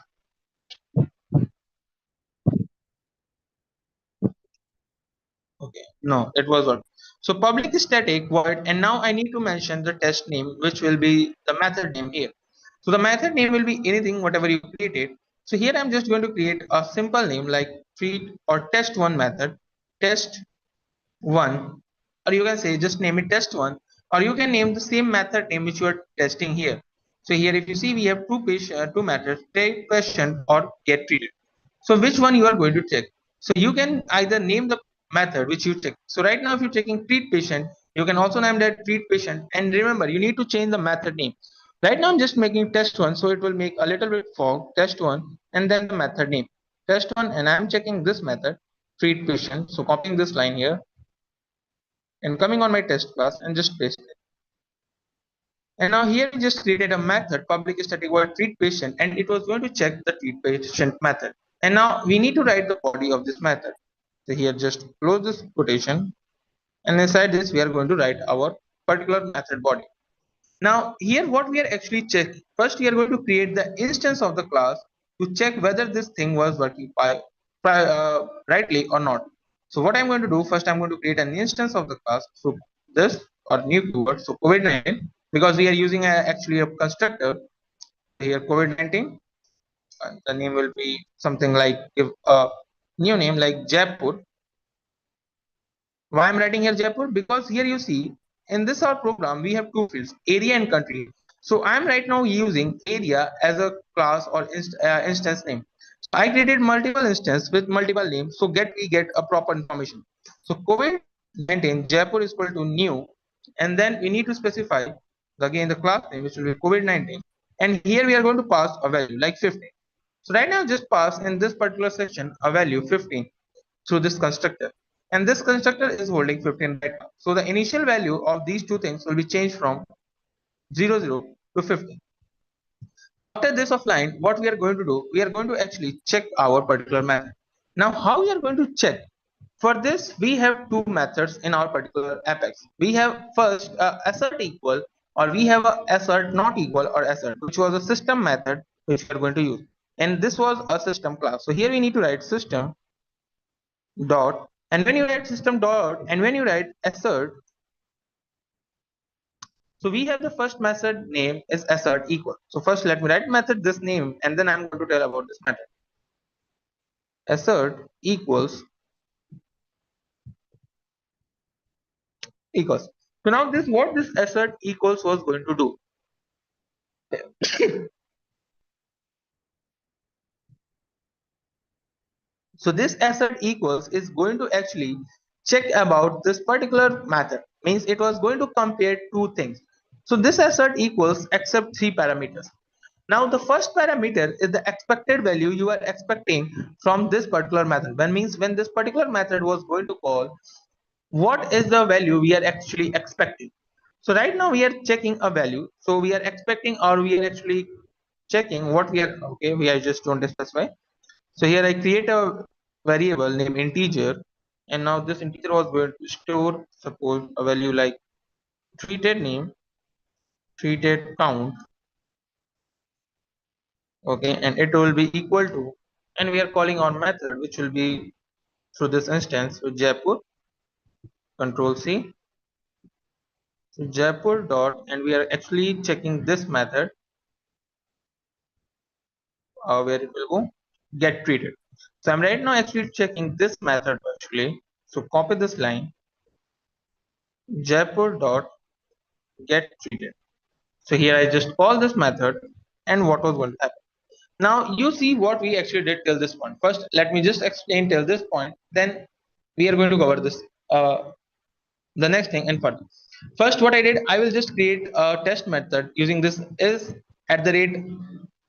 Okay, no, it was not. So public static void, and now I need to mention the test name, which will be the method name here. So the method name will be anything, whatever you created. So here I'm just going to create a simple name like treat or test one method, test one, or you can say just name it test one, or you can name the same method name which you are testing here. So here if you see we have two methods, take patient or get treated. So which one you are going to check? So you can either name the method which you check. So right now if you're checking treat patient, you can also name that treat patient, and remember you need to change the method name. Right now I'm just making test one, so it will make a little bit fog, test one, and then the method name test one, and I'm checking this method treat patient. So copying this line here and coming on my test class and just paste it. And now here we just created a method public static void treat patient, and it was going to check the treat patient method. And now we need to write the body of this method. So here just close this quotation, and inside this we are going to write our particular method body. Now here what we are actually checking, first we are going to create the instance of the class to check whether this thing was working rightly or not. So what I'm going to do, first I'm going to create an instance of the class. So this or new keyword, so COVID-19, because we are using actually a constructor here COVID-19, and the name will be something like, give a new name like Jaipur. Why I'm writing here Jaipur? Because here you see in this our program we have two fields, area and country. So I'm right now using area as a class or instance name. So I created multiple instance with multiple names, so we get a proper information. So COVID-19 Jaipur is equal to new, and then we need to specify again the class name which will be COVID-19, and here we are going to pass a value like 15. So right now just pass in this particular section a value 15 through this constructor, and this constructor is holding 15 right now. So the initial value of these two things will be changed from 00 to 15. After this offline, what we are going to do, we are going to actually check our particular method. Now how we are going to check? For this we have two methods in our particular apex. We have first assert equal, or we have a assert not equal or assert, which was a system method which we are going to use, and this was a system class. So here we need to write system dot, and when you write system dot and when you write assert, so we have the first method name is assert equal. So first let me write method this name, and then I'm going to tell about this method. Assert equals equals. So now this what this assert equals was going to do. So this assert equals is going to actually check about this particular method. Means it was going to compare two things. So this assert equals accept three parameters. Now the first parameter is the expected value you are expecting from this particular method. When means when this particular method was going to call, what is the value we are actually expecting. So right now we are checking a value. So we are expecting or we are actually checking what we are, okay, we are just don't specify. So here I create a variable named integer, and now this integer was going to store suppose a value like treated name, treated count, okay, and it will be equal to, and we are calling on method which will be through this instance with Jaipur, control C, so Jaipur dot, and we are actually checking this method where it will go get treated. So I'm right now actually checking this method actually. So copy this line, Jaipur dot get treated. So here I just call this method, and what was going to happen. Now you see what we actually did till this point. First, let me just explain till this point. Then we are going to cover this the next thing and further. First, what I did, I will just create a test method using this is at the rate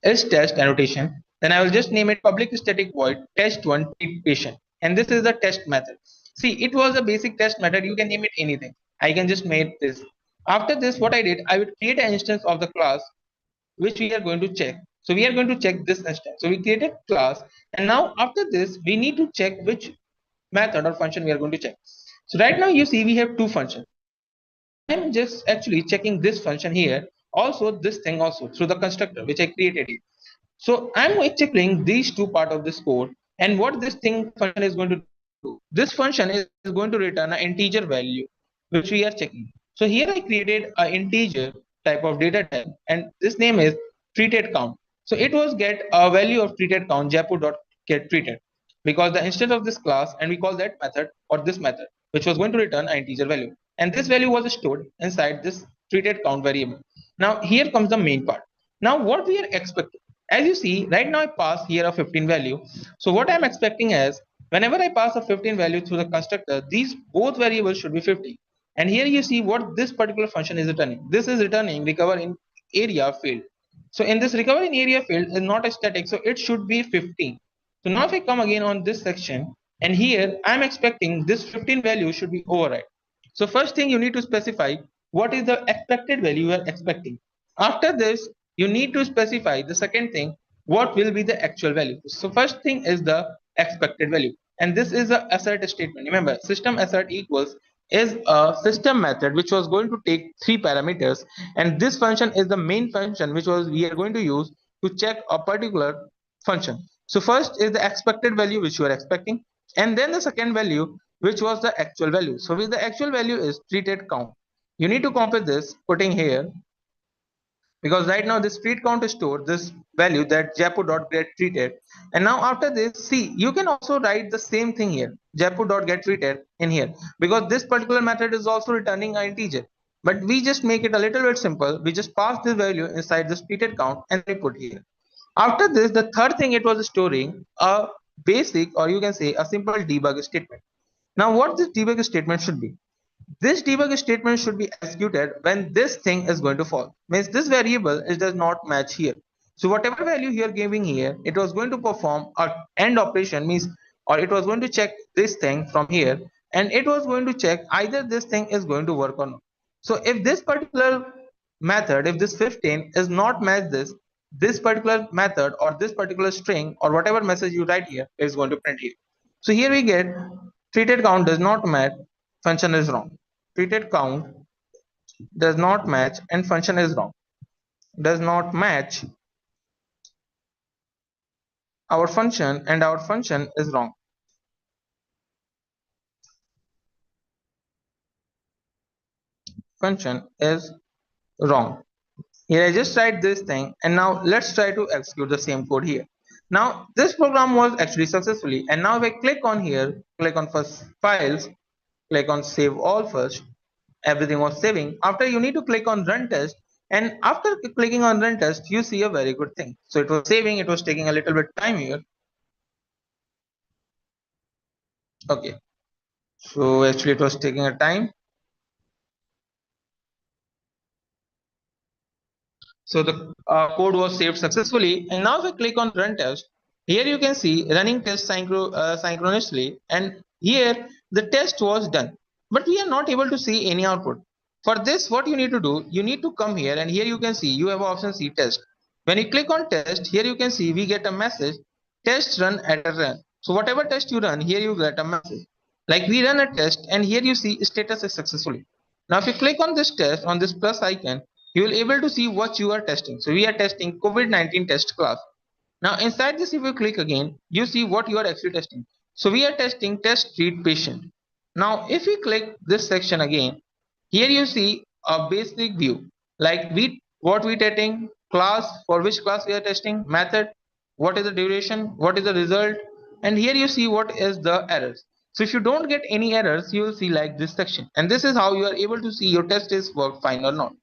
is test annotation. Then I will just name it public static void test1 treat patient, and this is the test method. See, it was a basic test method. You can name it anything. I can just make this. After this, what I did, I would create an instance of the class which we are going to check. So we are going to check this instance. So we created class, and now after this, we need to check which method or function we are going to check. So right now you see we have two functions. I'm just actually checking this function here, also this thing also through the constructor which I created here. So I'm checking these two part of this code, and what this thing function is going to do. This function is going to return an integer value which we are checking. So here I created an integer type of data type, and this name is treated count. So it was get a value of treated count Jaipur dot get treated, because the instance of this class, and we call that method or this method which was going to return an integer value, and this value was stored inside this treated count variable. Now here comes the main part. Now what we are expecting, as you see right now I pass here a 15 value. So what I'm expecting is whenever I pass a 15 value through the constructor, these both variables should be 50. And here you see what this particular function is returning. This is returning recover in area field. So in this recover in area field is not a static, so it should be 15. So now if I come again on this section, and here I'm expecting this 15 value should be override. So first thing you need to specify what is the expected value you are expecting. After this, you need to specify the second thing, what will be the actual value. So first thing is the expected value, and this is the assert statement. Remember, system assert equals is a system method which was going to take three parameters, and this function is the main function which was we are going to use to check a particular function. So first is the expected value which you are expecting, and then the second value which was the actual value. So with the actual value is treated count. You need to copy this, putting here, because right now this treat count is stored this value that Jaipur dot get treated, and now after this, see, you can also write the same thing here, Jaipur dot get treated in here, because this particular method is also returning an integer, but we just make it a little bit simple. We just pass this value inside this treated count and we put here. After this, the third thing, it was storing a basic, or you can say a simple debug statement. Now what this debug statement should be, this debug statement should be executed when this thing is going to fall. Means this variable it does not match here. So whatever value you are giving here, it was going to perform a end operation, means, or it was going to check this thing from here, and it was going to check either this thing is going to work or not. So if this particular method, if this 15 is not match this particular method or this particular string or whatever message you write here is going to print here. So here we get treated count does not match, function is wrong. Treated count does not match and function is wrong. Does not match our function and our function is wrong. Function is wrong. Here I just write this thing, and now let's try to execute the same code here. Now this program was actually successfully, and now if I click on here, click on first files, click on save all first, everything was saving. After you need to click on run test, and after clicking on run test you see a very good thing. So it was saving, it was taking a little bit time here. Okay, so actually it was taking a time. So the code was saved successfully, and now if I click on run test, here you can see running test synchronously, and here the test was done. But we are not able to see any output. For this, what you need to do, you need to come here, and here you can see you have option C test. When you click on test, here you can see we get a message test run at a run. So whatever test you run, here you get a message. Like we run a test, and here you see status is successfully. Now if you click on this test on this plus icon, you will able to see what you are testing. So we are testing COVID-19 test class. Now inside this, if you click again, you see what you are actually testing. So we are testing test treat patient. Now if we click this section again, here you see a basic view, like we what we testing, class, for which class we are testing, method, what is the duration, what is the result, and here you see what is the errors. So if you don't get any errors, you will see like this section, and this is how you are able to see your test is worked fine or not.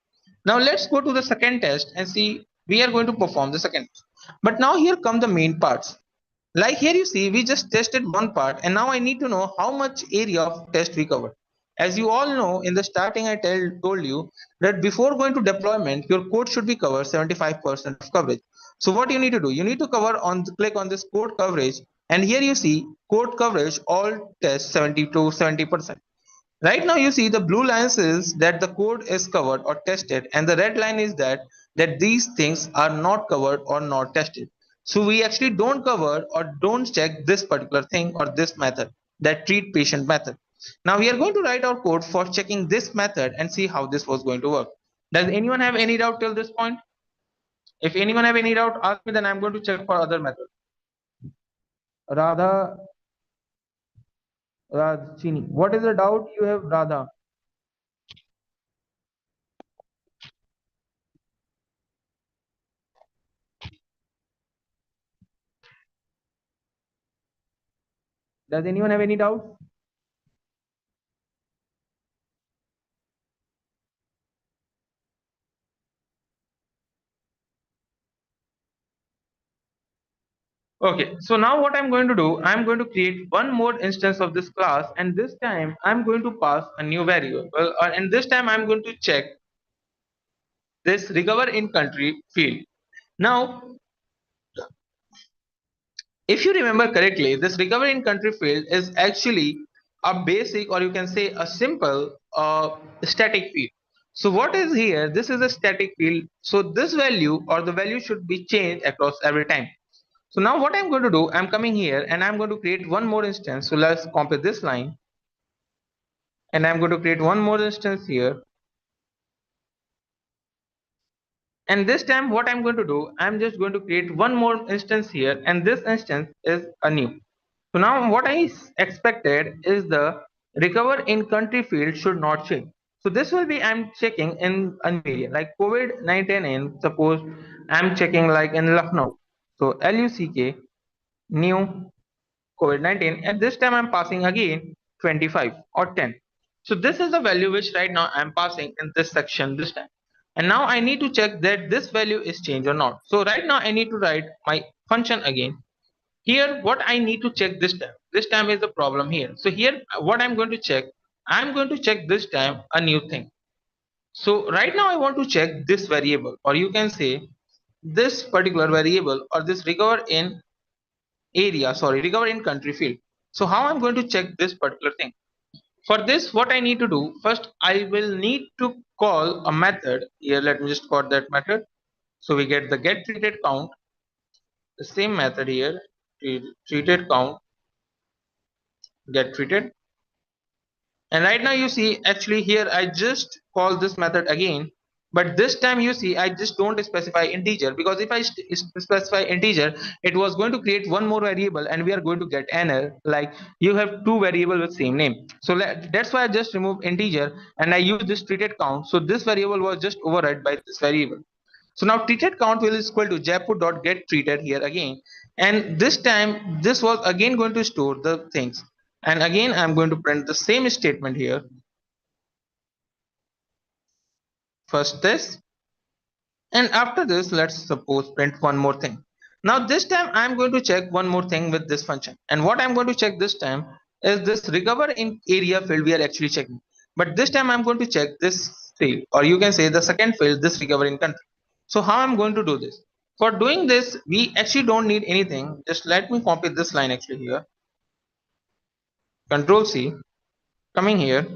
Now let's go to the second test and see we are going to perform the second test. But now here come the main parts. Like here you see we just tested one part, and now I need to know how much area of test we covered. As you all know, in the starting I told you that before going to deployment your code should be covered 75% of coverage. So what you need to do, you need to cover on click on this code coverage, and here you see code coverage all tests 70 to 70%. Right now you see the blue lines is that the code is covered or tested, and the red line is that these things are not covered or not tested. So we actually don't cover or don't check this particular thing or this method, that treat patient method. Now we are going to write our code for checking this method and see how this was going to work. Does anyone have any doubt till this point? If anyone have any doubt, ask me, then I'm going to check for other method. Radha, Chini, what is the doubt you have, Radha? Does anyone have any doubt? Okay, so now what I'm going to do, I'm going to create one more instance of this class, and this time I'm going to pass a new variable. And this time I'm going to check this recover in country field. Now, if you remember correctly, this recover in country field is actually a basic, or you can say a simple static field. So what is here? This is a static field. So this value or the value should be changed across every time. So now what I'm going to do, I'm coming here and I'm going to create one more instance. So let's copy this line, and I'm going to create one more instance here. And this time what I'm going to do, I'm just going to create one more instance here, and this instance is a new. So now what I expected is the recover in country field should not change. So this will be, I'm checking in a new area like COVID-19 in, suppose I'm checking like in Lucknow. So LUCK new COVID-19, and this time I'm passing again 25 or 10. So this is the value which right now I'm passing in this section this time. And now I need to check that this value is changed or not. So right now I need to write my function again. Here what I need to check this time is the problem here. So here what I'm going to check, I'm going to check this time a new thing. So right now I want to check this variable, or you can say this particular variable, or this recover in country field. So how I'm going to check this particular thing? For this, what I need to do, first I will need to call a method here. Let me just call that method. So we get the get treated count, the same method here, treated count, get treated. And right now you see actually here I just call this method again, but this time you see I just don't specify integer, because if I specify integer, it was going to create one more variable and we are going to get an error like you have two variables with same name. So that's why I just remove integer and I use this treated count. So this variable was just override by this variable. So now treated count will is equal to jaipur.get treated here again, and this time this was again going to store the things, and again I'm going to print the same statement here. First this, and after this let's suppose print one more thing. Now this time I'm going to check one more thing with this function, and what I'm going to check this time, is this recover in area field we are actually checking. But this time I'm going to check this field, or you can say the second field, this recover in country. So how I'm going to do this? For doing this, we actually don't need anything. Just let me copy this line actually here. Control C, coming here.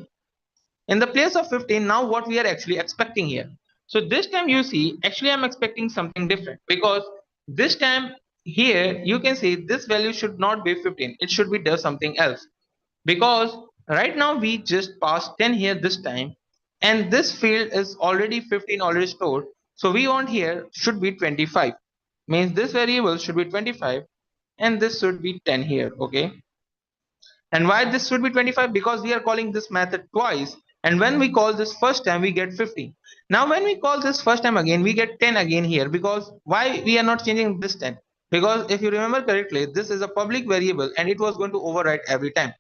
In the place of 15, now what we are actually expecting here. So this time you see, actually I'm expecting something different, because this time here you can see this value should not be 15. It should be there something else, because right now we just passed 10 here this time, and this field is already 15 already stored. So we want here should be 25, means this variable should be 25 and this should be 10 here. Okay, and why this should be 25? Because we are calling this method twice, and when we call this first time we get 50. Now when we call this first time again we get 10 again here. Because why we are not changing this 10? Because if you remember correctly, this is a public variable and it was going to overwrite every time.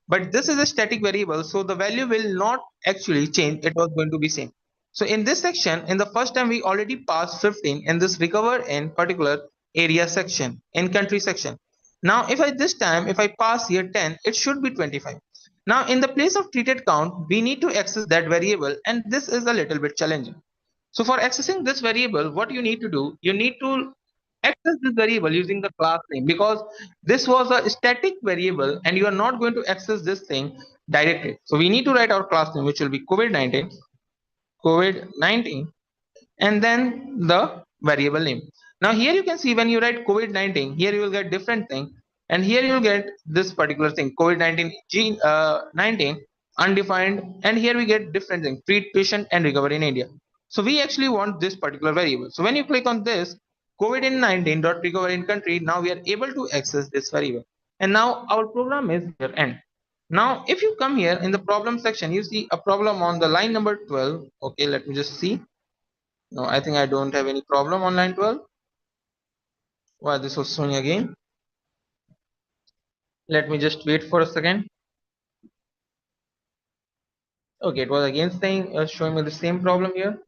But this is a static variable, so the value will not actually change, it was going to be same. So in this section, in the first time we already passed 15 in this recover in particular area section, in country section. Now if I this time if I pass here 10, it should be 25. Now in the place of treated count, we need to access that variable, and this is a little bit challenging. So for accessing this variable, what you need to do, you need to access this variable using the class name, because this was a static variable and you are not going to access this thing directly. So we need to write our class name, which will be COVID-19, and then the variable name. Now here you can see when you write COVID-19, here you will get different thing, and here you will get this particular thing, COVID-19 19 undefined, and here we get different thing, treat patient and recover in India. So we actually want this particular variable. So when you click on this COVID-19 dot recover in country, now we are able to access this variable, and now our program is here end. Now if you come here in the problem section, you see a problem on the line number 12. Okay, let me just see. No, I think I don't have any problem on line 12. Why this was showing again? Let me just wait for a second. Okay, it was again saying showing me the same problem here.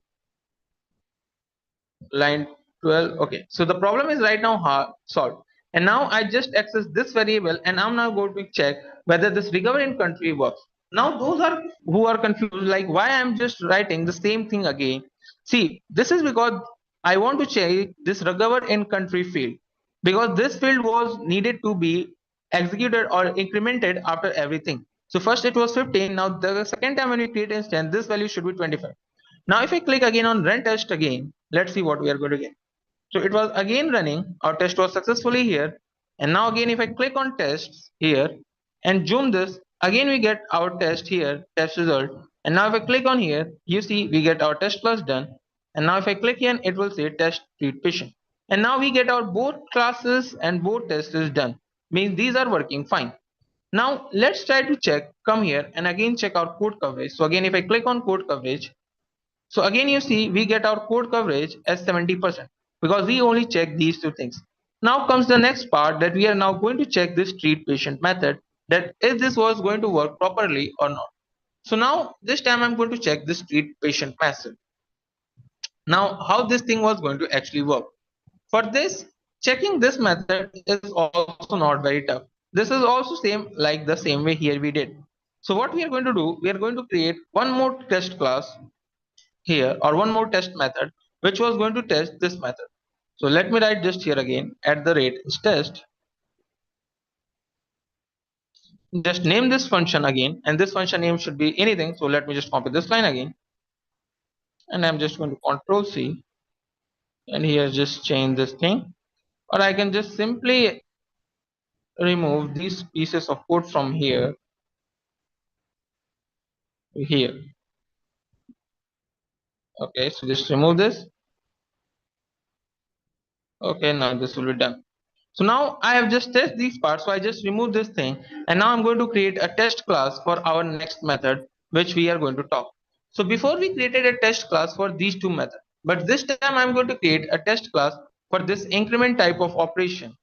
Line 12. Okay, so the problem is right now solved. And now I just access this variable, and I'm now going to check whether this recover in country works. Now those are who are confused, like why I'm just writing the same thing again. See, this is because I want to check this recover in country field, because this field was needed to be executed or incremented after everything. So first it was 15. Now the second time when we create instance, this value should be 25. Now if I click again on run test again, let's see what we are going to get. So it was again running, our test was successfully here. And now again if I click on tests here and zoom this, again we get our test here, test result. And now if I click on here, you see we get our test plus done. And now if I click here, it will say test treat patient. And now we get our both classes and both tests is done. Means these are working fine. Now let's try to check, come here and again check our code coverage. So again if I click on code coverage, so again you see we get our code coverage as 70%, because we only check these two things. Now comes the next part, that we are now going to check this treat patient method, that if this was going to work properly or not. So now this time I'm going to check this treat patient method. Now how this thing was going to actually work. For this, checking this method is also not very tough. This is also same like the same way here we did. So what we are going to do, we are going to create one more test class here, or one more test method, which was going to test this method. So let me write just here again at the rate is test. Just name this function again, and this function name should be anything. So let me just copy this line again, and I'm just going to control C, and here just change this thing, or I can just simply remove these pieces of code from here to here. Okay, so just remove this. Okay, now this will be done. So now I have just tested these parts, so I just remove this thing, and now I'm going to create a test class for our next method, which we are going to talk. So before we created a test class for these two methods, but this time I'm going to create a test class for this increment type of operation.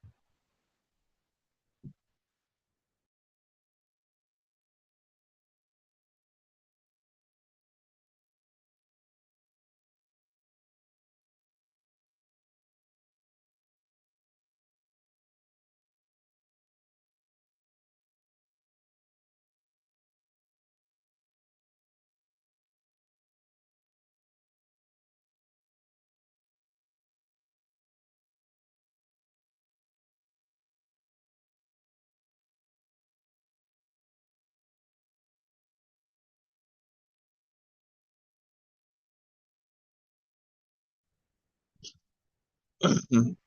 Am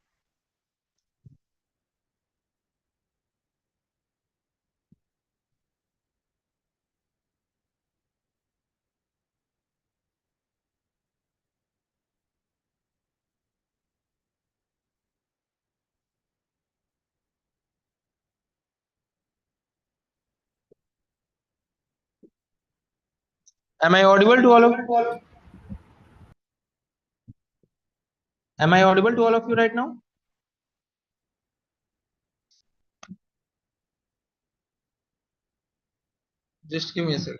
I audible to all of Am I audible to all of you right now? Just give me a second.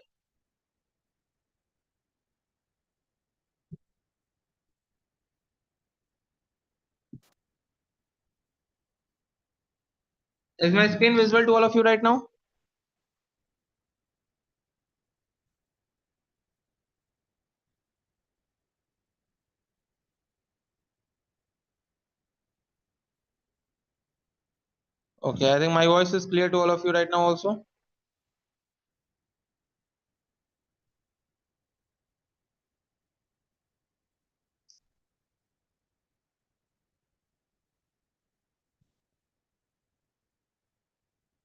Is my screen visible to all of you right now? Okay, I think my voice is clear to all of you right now also.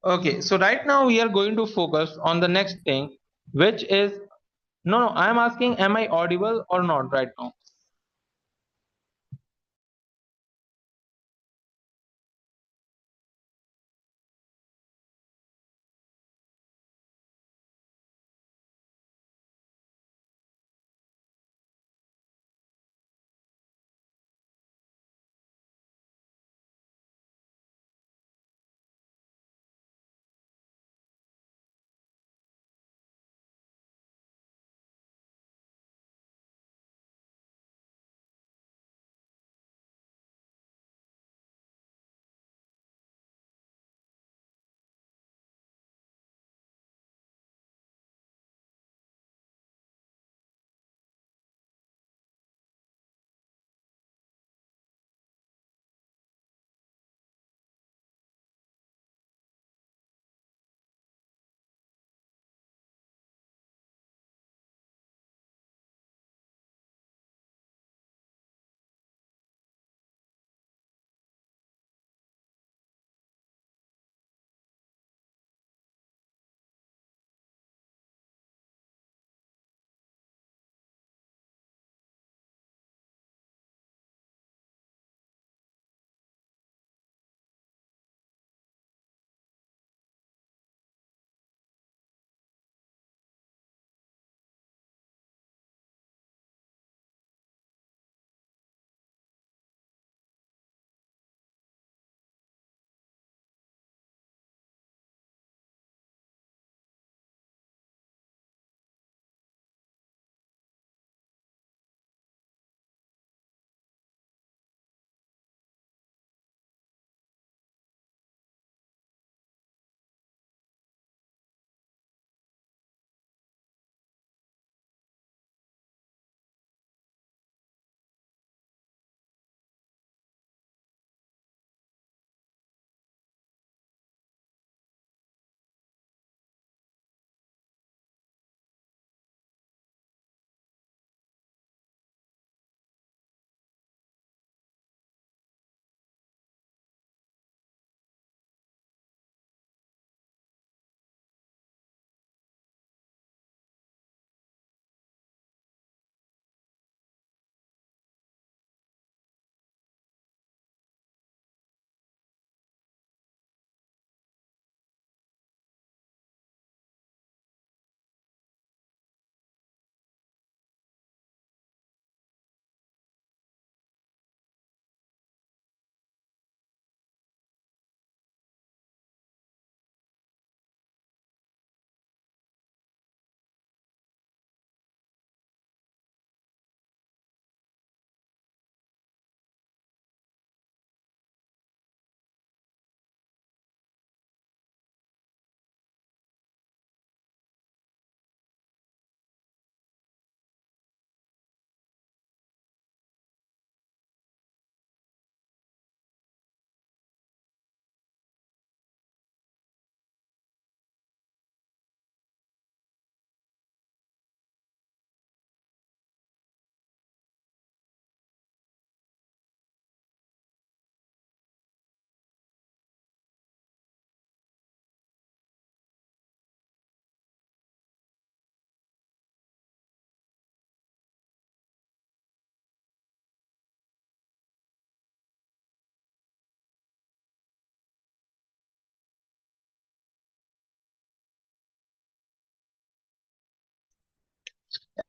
Okay, so right now we are going to focus on the next thing, which is no, I am asking, am I audible or not right now?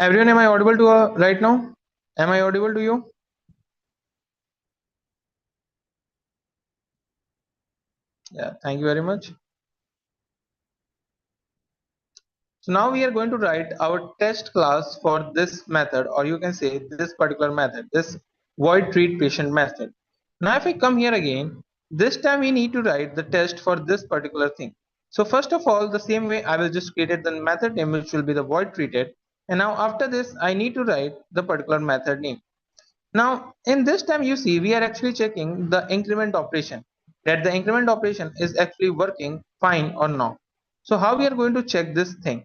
Everyone, am I audible to right now? Am I audible to you? Yeah, thank you very much. So now we are going to write our test class for this method, or you can say this particular method, this void treat patient method. Now if I come here again, this time we need to write the test for this particular thing. So first of all, the same way I will just create the method name, which will be the void treated. And now after this, I need to write the particular method name. Now in this time you see we are actually checking the increment operation, that the increment operation is actually working fine or not. So how we are going to check this thing?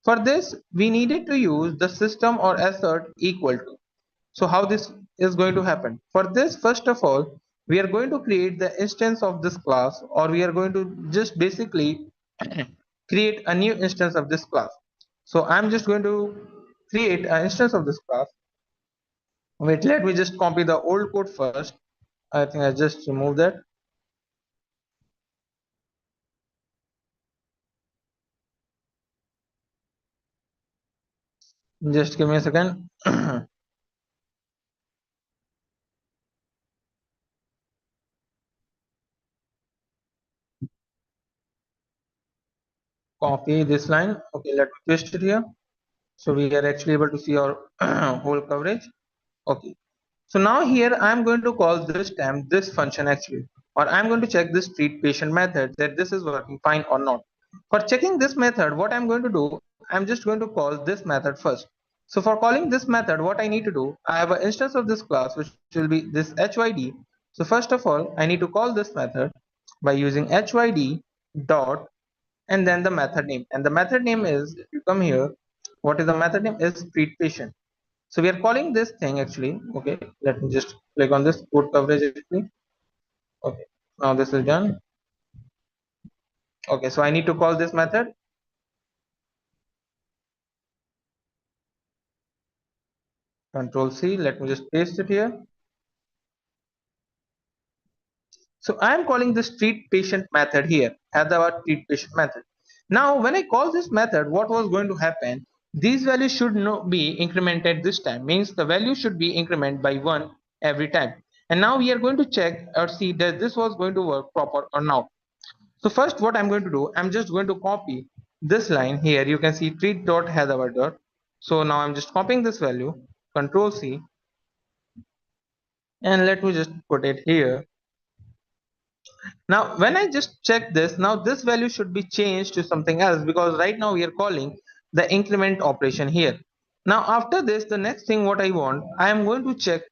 For this we needed to use the system or assert equal to. So how this is going to happen? For this, first of all, we are going to create the instance of this class, or we are going to just basically create a new instance of this class. So I'm just going to create an instance of this class. Wait, let me just copy the old code first. I think I just removed that. Just give me a second. Copy this line. Okay, let me paste it here. So we are actually able to see our whole coverage. Okay. So now here I'm going to call this time this function actually, or I'm going to check this treat patient method that this is working fine or not. For checking this method, what I'm going to do, I'm just going to call this method first. So for calling this method, what I need to do, I have an instance of this class which will be this HYD. So first of all, I need to call this method by using HYD dot and then the method name. And the method name is, if you come here, what is the method name is treat patient. So we are calling this thing actually. Okay, let me just click on this code coverage actually. Okay, now this is done. Okay, so I need to call this method. Control C. Let me just paste it here. So I am calling this treat patient method here, Hyderabad treat patient method. Now, when I call this method, what was going to happen? These values should not be incremented this time. Means the value should be incremented by 1 every time. And now we are going to check or see that this was going to work proper or not. So first what I'm going to do, I'm just going to copy this line here. You can see treat.Hyderabad. So now I'm just copying this value, Control C, and let me just put it here. Now when I just check this, now this value should be changed to something else because right now we are calling the increment operation here. Now after this, the next thing what I want, I am going to check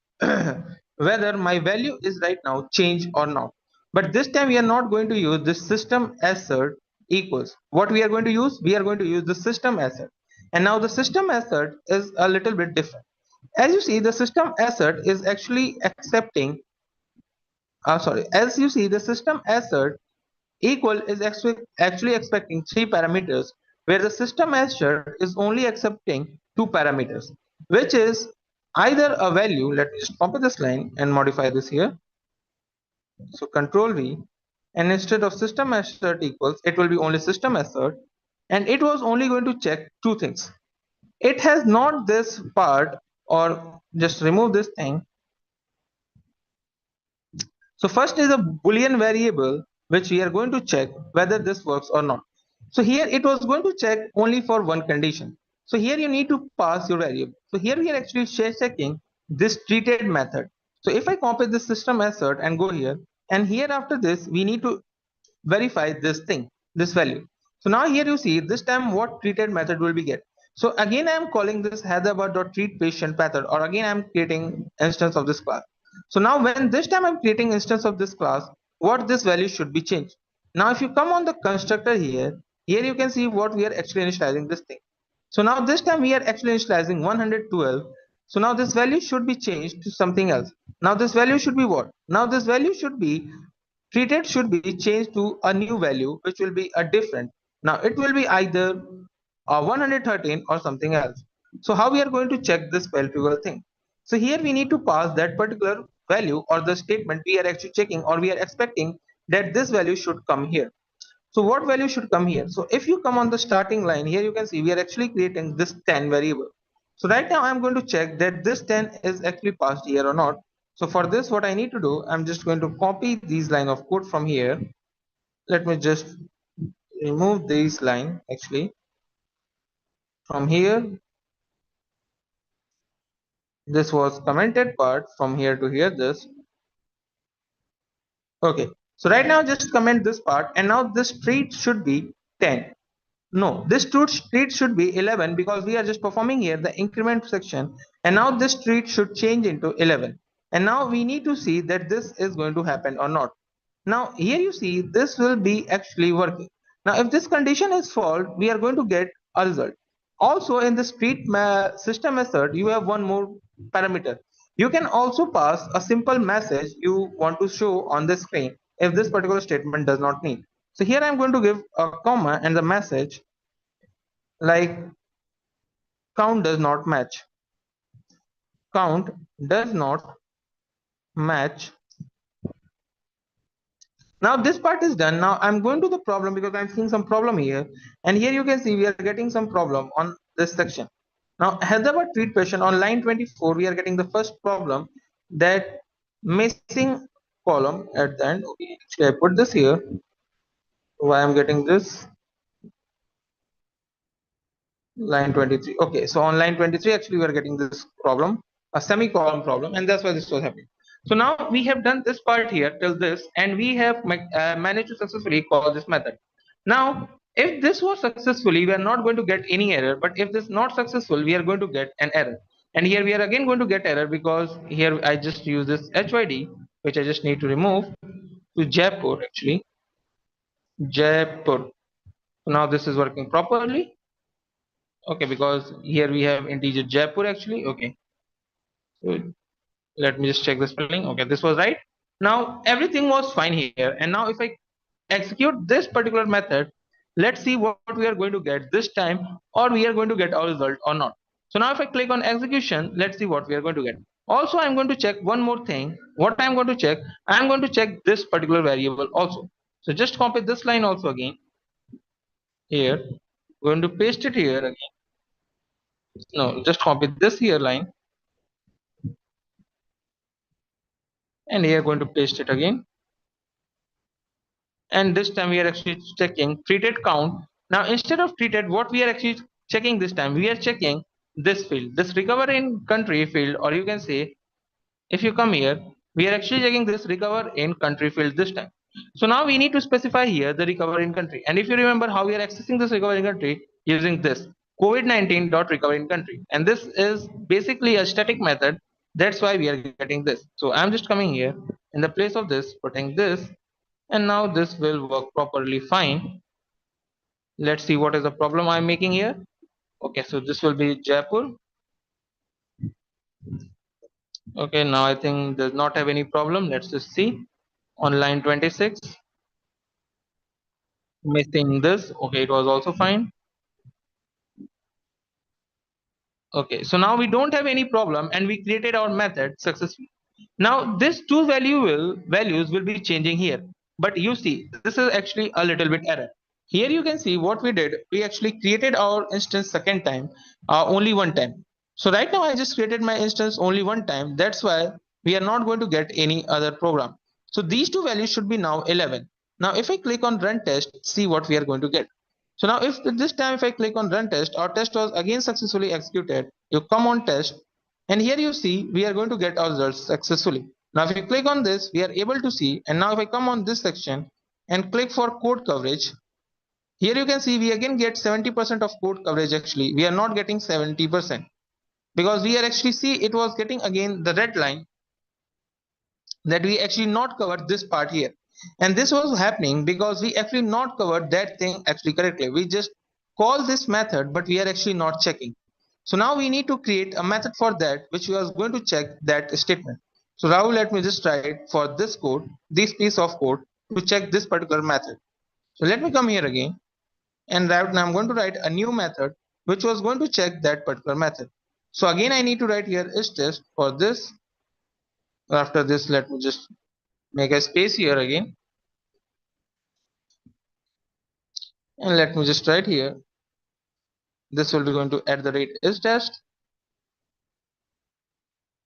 whether my value is right now changed or not. But this time we are not going to use the system assert equals. What we are going to use? We are going to use the system assert. And now the system assert is a little bit different. As you see, the system assert is actually accepting sorry, as you see the system assert equal is actually expecting three parameters, where the system assert is only accepting two parameters, which is either a value. Let me just copy this line and modify this here. So Control V, and instead of system assert equals, it will be only system assert, and it was only going to check two things. It has not this part, or just remove this thing. So first is a boolean variable which we are going to check whether this works or not. So here it was going to check only for one condition. So here you need to pass your variable. So here we are actually checking this treated method. So if I copy this system assert and go here, and here after this we need to verify this thing, this value. So now here you see this time what treated method will be get. So again I am calling this Hyderabad.treat patient method, or again I am creating instance of this class. So now when this time I'm creating instance of this class, what this value should be changed. Now if you come on the constructor here, here you can see what we are actually initializing this thing. So now this time we are actually initializing 112. So now this value should be changed to something else. Now this value should be what? Now this value should be treated, should be changed to a new value which will be a different. Now it will be either 113 or something else. So how we are going to check this particular thing? So here we need to pass that particular value or the statement we are actually checking, or we are expecting that this value should come here. So what value should come here? So if you come on the starting line here, you can see we are actually creating this 10 variable. So right now I'm going to check that this 10 is actually passed here or not. So for this, what I need to do, I'm just going to copy these line of code from here. Let me just remove this line actually from here. This was commented part from here to here, this. Okay, so right now just comment this part, and now this street should be 10. No, this street should be 11 because we are just performing here the increment section, and now this street should change into 11. And now we need to see that this is going to happen or not. Now here you see this will be actually working. Now if this condition is false, we are going to get a result. Also in the system method, you have one more parameter. You can also pass a simple message you want to show on the screen if this particular statement does not need. So here I'm going to give a comma and the message like count does not match. Count does not match. Now this part is done. Now I'm going to the problem because I'm seeing some problem here. And here you can see we are getting some problem on this section. Now Hyderabad treat patient on line 24, we are getting the first problem that missing column at the end. Okay, actually I put this here. Why I'm getting this? Line 23. Okay, so on line 23 actually we are getting this problem, a semicolon problem, and that's why this was happening. So now we have done this part here till this, and we have managed to successfully call this method. Now if this was successfully, we are not going to get any error, but if this not successful, we are going to get an error. And here we are again going to get error because here I just use this HYD, which I just need to remove to Jaipur actually. Jaipur. So now this is working properly. Okay, because here we have integer Jaipur actually. Okay, so let me just check the spelling. Okay, this was right. Now everything was fine here, and now if I execute this particular method, let's see what we are going to get this time, or we are going to get our result or not. So now if I click on execution, let's see what we are going to get. Also I'm going to check one more thing. What I'm going to check, I'm going to check this particular variable also. So just copy this line also again here, going to paste it here again. No, just copy this here line, and here going to paste it again. And this time we are actually checking treated count. Now instead of treated, what we are actually checking this time, we are checking this field, this recover in country field, or you can say if you come here, we are actually checking this recover in country field this time. So now we need to specify here the recover in country. And if you remember how we are accessing this recover in country using this COVID-19 dot recover in country, and this is basically a static method. That's why we are getting this. So I'm just coming here in the place of this, putting this, and now this will work properly fine. Let's see what is the problem I'm making here. Okay, so this will be Jaipur. Okay, now I think does not have any problem. Let's just see on line 26, missing this. Okay, it was also fine. Okay, so now we don't have any problem and we created our method successfully. Now this two values will be changing here, but you see this is actually a little bit error. Here you can see what we did. We actually created our instance second time, only one time. So right now I just created my instance only one time. That's why we are not going to get any other program. So these two values should be now 11. Now if I click on run test, see what we are going to get. So now if this time if I click on run test, our test was again successfully executed. You come on test, and here you see we are going to get our results successfully. Now if you click on this, we are able to see, and now if I come on this section and click for code coverage, here you can see we again get 70% of code coverage. Actually we are not getting 70% because we are actually see it was getting again the red line that we actually not covered this part here. And this was happening because we actually not covered that thing actually correctly. We just call this method, but we are actually not checking. So now we need to create a method for that, which we are going to check that statement. So now let me just write for this code, this piece of code to check this particular method. So let me come here again, and right now I'm going to write a new method which was going to check that particular method. So again I need to write here is test for this. After this, let me just make a space here again, and let me just write here this will be going to at the rate is test,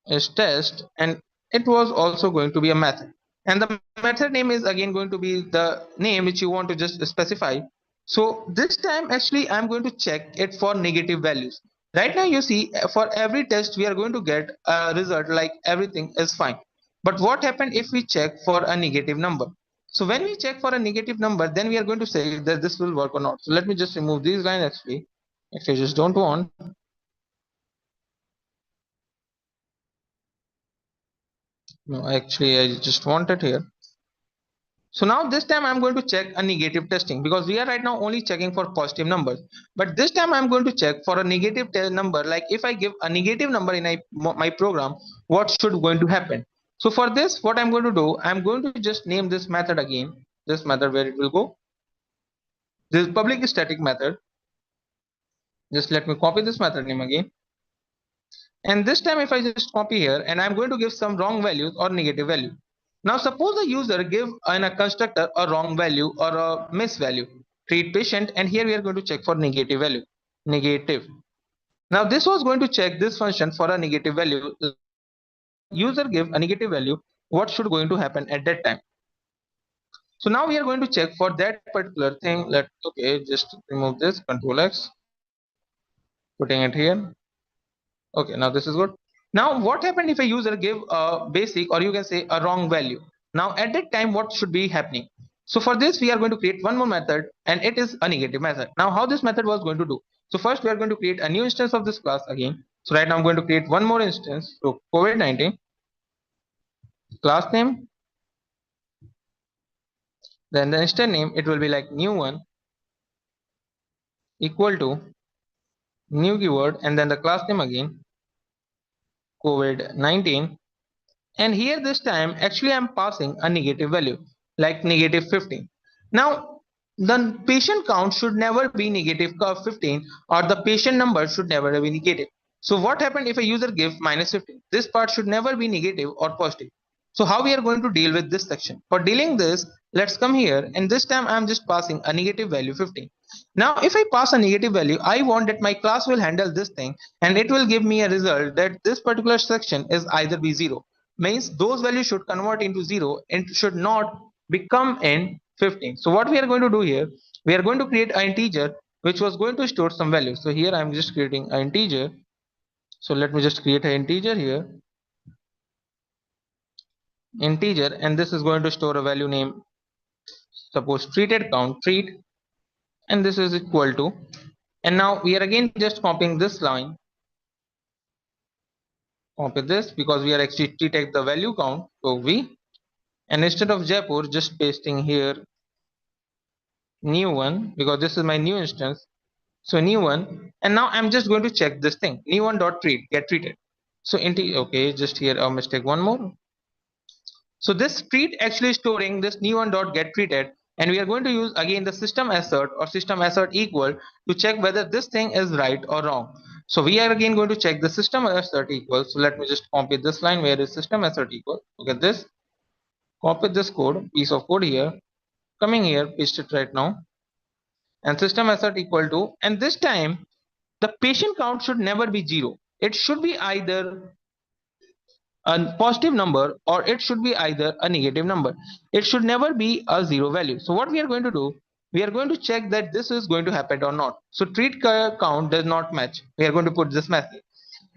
is test, and it was also going to be a method, and the method name is again going to be the name which you want to just specify. So this time actually I'm going to check it for negative values. Right now you see for every test we are going to get a result like everything is fine, but what happened if we check for a negative number? So when we check for a negative number, then we are going to say that this will work or not. So let me just remove these lines actually, if you just don't want. No, actually I just want it here. So now this time I'm going to check a negative testing, because we are right now only checking for positive numbers. But this time I'm going to check for a negative number, like if I give a negative number in my program, what should going to happen? So for this, what I'm going to do, I'm going to just name this method again, this method where it will go. This public static method. Just let me copy this method name again. And this time if I just copy here and I'm going to give some wrong values or negative value. Now suppose the user give in a constructor a wrong value or a miss value. Treat patient, and here we are going to check for negative value. Negative. Now this was going to check this function for a negative value. User give a negative value, what should going to happen at that time? So now we are going to check for that particular thing. Okay, just remove this, Control X, putting it here. Okay, now this is good. Now what happened if a user give a basic, or you can say a wrong value? Now at that time what should be happening? So for this we are going to create one more method, and it is a negative method. Now how this method was going to do? So first we are going to create a new instance of this class again. So right now I'm going to create one more instance. So COVID-19 class name, then the instance name, it will be like new one equal to new keyword, and then the class name again COVID-19. And here this time actually I'm passing a negative value like negative 15. Now the patient count should never be negative 15, or the patient number should never be negative. So what happened if a user gives minus 15? This part should never be negative or positive. So how we are going to deal with this section? For dealing this, let's come here, and this time I'm just passing a negative value 15. Now if I pass a negative value, I want that my class will handle this thing, and it will give me a result that this particular section is either be 0, means those values should convert into 0 and should not become in 15. So what we are going to do here, we are going to create an integer which was going to store some value. So here I'm just creating an integer. So let me just create an integer here, integer, and this is going to store a value name, suppose treated count treat, and this is equal to, and now we are again just copying this line, copy this, because we are actually treating the value count. So v, and instead of Jaipur, just pasting here new one, because this is my new instance. So new one, and now I'm just going to check this thing, new one dot treat get treated. So okay, just here a mistake, one more. So this treat actually storing this new one dot get treated, and we are going to use again the system assert or system assert equal to check whether this thing is right or wrong. So we are again going to check the system assert equal. So let me just copy this line where is system assert equal. Look at this, copy this code, piece of code here, coming here, paste it right now, and system assert equal to, and this time the patient count should never be 0. It should be either a positive number or it should be either a negative number. It should never be a 0 value. So what we are going to do, we are going to check that this is going to happen or not. So treat count does not match. We are going to put this method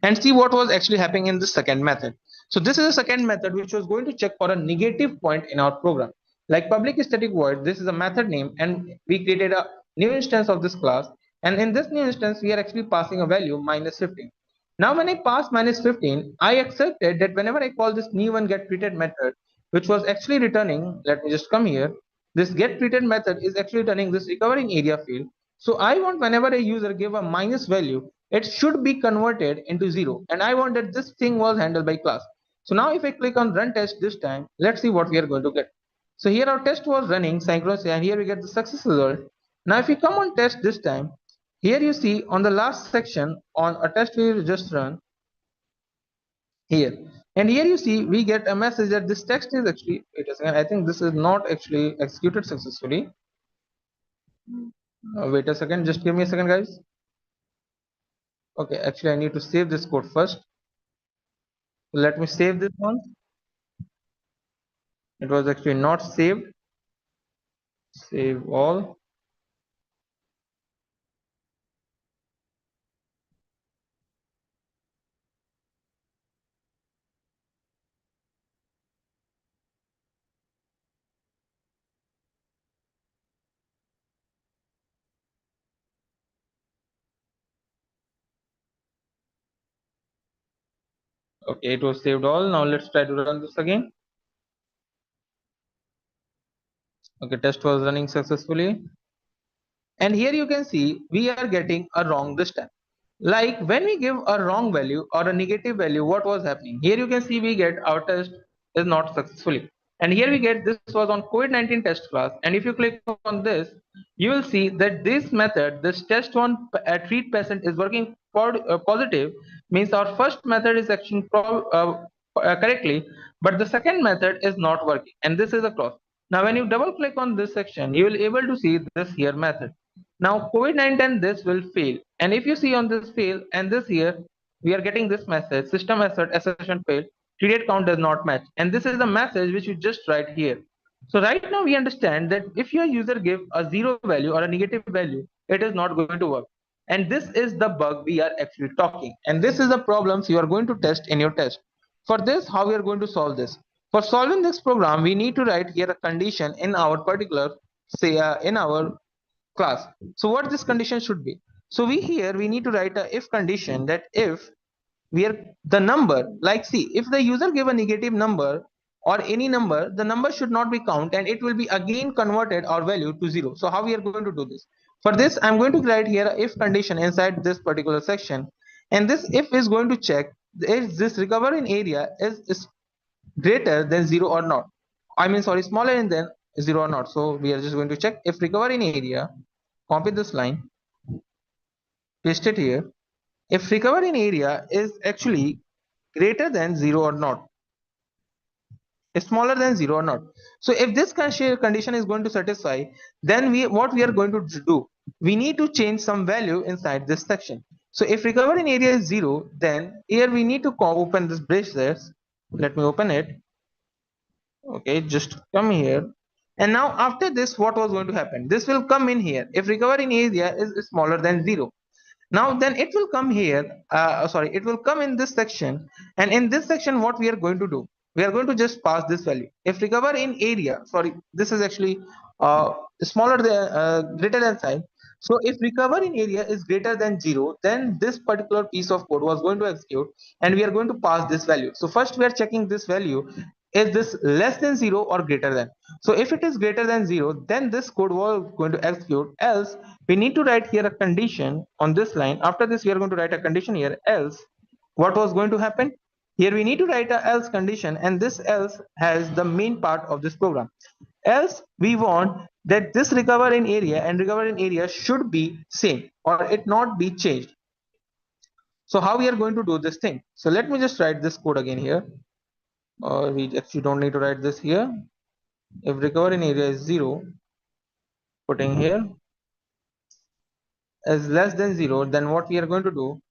and see what was actually happening in the second method. So this is a second method which was going to check for a negative point in our program. Like public static void, this is a method name, and we created a new instance of this class, and in this new instance we are actually passing a value minus 15. Now when I pass minus 15, I accepted that whenever I call this new one get treated method, which was actually returning, let me just come here, this get treated method is actually returning this recovering area field. So I want whenever a user give a minus value, it should be converted into 0, and I want that this thing was handled by class. So now if I click on run test this time, let's see what we are going to get. So here our test was running synchronously, and here we get the success result. Now if we come on test this time, here you see on the last section on a test we just run here, and here you see we get a message that this text is actually, wait a second, I think this is not actually executed successfully. Wait a second, just give me a second guys. Okay, actually I need to save this code first. Let me save this one. It was actually not saved. Save all. Okay, it was saved all. Now let's try to run this again. Okay, test was running successfully. And here you can see we are getting a wrong this time. Like when we give a wrong value or a negative value, what was happening? Here you can see we get our test is not successfully. And here we get this was on COVID-19 test class. And if you click on this, you will see that this method, this test on treat patient is working positive, means our first method is actually correctly, but the second method is not working. And this is a cross. Now, when you double click on this section, you will able to see this here method. Now COVID-19 this will fail, and if you see on this fail and this here, we are getting this message: system assertion failed, period count does not match, and this is the message which you just write here. So right now we understand that if your user give a zero value or a negative value, it is not going to work. And this is the bug we are actually talking, and this is the problems you are going to test in your test. For this, how we are going to solve this? For solving this program, we need to write here a condition in our particular say in our class. So what this condition should be? So we need to write a if condition, that if we are the number, like see, if the user give a negative number or any number, the number should not be count and it will be again converted our value to zero. So how we are going to do this? For this, I'm going to write here a if condition inside this particular section, and this if is going to check if this recovery area is greater than zero or not. I mean, sorry, smaller than zero or not. So we are just going to check if recovery area, copy this line, paste it here. If recovery area is actually greater than zero or not, is smaller than zero or not. So if this condition is going to satisfy, then what we are going to do, we need to change some value inside this section. So if recovery area is zero, then here we need to open this braces. Let me open it. Okay, just come here. And now after this, what was going to happen? This will come in here. If recovery area is smaller than zero, now then it will come here, sorry, it will come in this section, and in this section what we are going to do, we are going to just pass this value. If recover in area, sorry, this is actually smaller than greater than sign. So if recover in area is greater than zero, then this particular piece of code was going to execute, and we are going to pass this value. So first we are checking this value, is this less than zero or greater than? So if it is greater than zero, then this code was going to execute. Else we need to write here a condition on this line. After this, we are going to write a condition here. Else, what was going to happen? Here we need to write a else condition, and this else has the main part of this program. Else we want that this recover in area and recover in area should be same or it not be changed. So how we are going to do this thing? So let me just write this code again here. Or we actually don't need to write this here. If recover in area is zero, putting here is less than zero, then what we are going to do,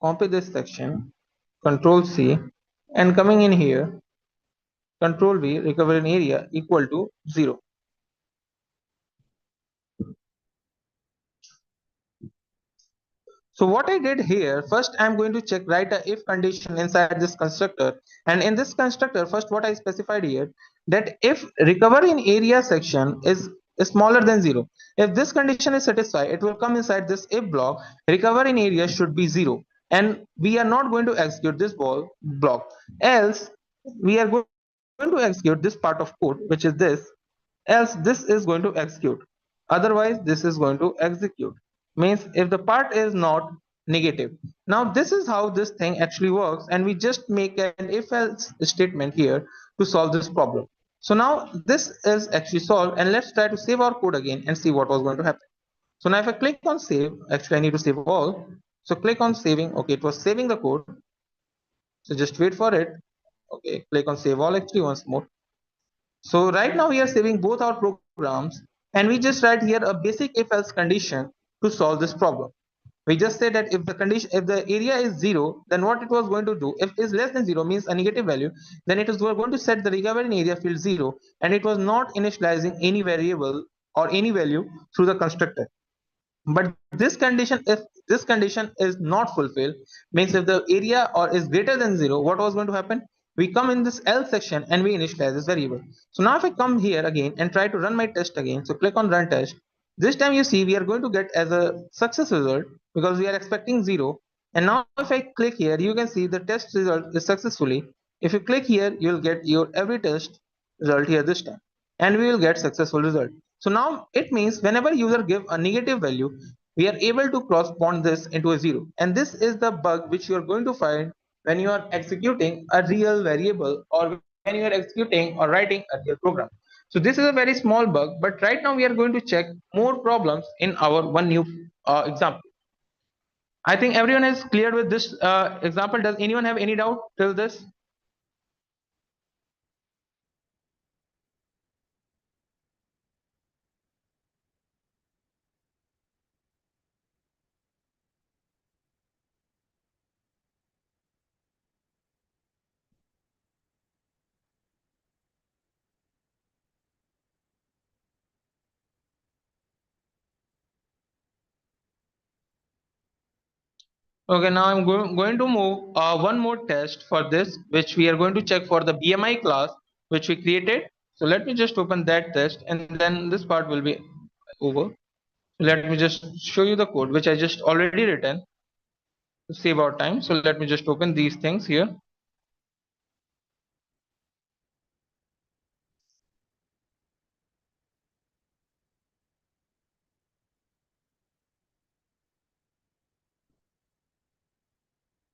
copy this section, control C, and coming in here, control V, recover in area equal to zero. So what I did here, first I'm going to check, write a if condition inside this constructor, and in this constructor, first what I specified here, that if recover in area section is smaller than zero, if this condition is satisfied, it will come inside this if block, recover in area should be zero, and we are not going to execute this block, else we are going to execute this part of code, which is this, else this is going to execute, otherwise this is going to execute, means if the part is not negative. Now this is how this thing actually works, and we just make an if else statement here to solve this problem. So now this is actually solved, and let's try to save our code again and see what was going to happen. So now if I click on save, actually I need to save all, so click on saving. Okay, it was saving the code, so just wait for it. Okay, click on save all actually once more. So right now we are saving both our programs, and we just write here a basic if else condition to solve this problem. We just say that if the area is 0, then what it was going to do, if it is less than 0 means a negative value, then it is going to set the recovered in area field 0, and it was not initializing any variable or any value through the constructor. But this condition, if this condition is not fulfilled, means if the area or is greater than 0, what was going to happen? We come in this else section and we initialize this variable. So now if I come here again and try to run my test again, so click on run test. This time you see we are going to get as a success result because we are expecting 0. And now if I click here, you can see the test result is successfully. If you click here, you will get your every test result here this time, and we will get successful result. So now it means whenever user give a negative value, we are able to cross bond this into a 0. And this is the bug which you are going to find when you are executing a real variable, or when you are executing or writing a real program. So this is a very small bug, but right now we are going to check more problems in our one new example. I think everyone is clear with this example. Does anyone have any doubt till this? Okay, now I'm going to move one more test for this, which we are going to check for the BMI class, which we created. So let me just open that test, and then this part will be over. Let me just show you the code, which I just already written to save our time. So let me just open these things here.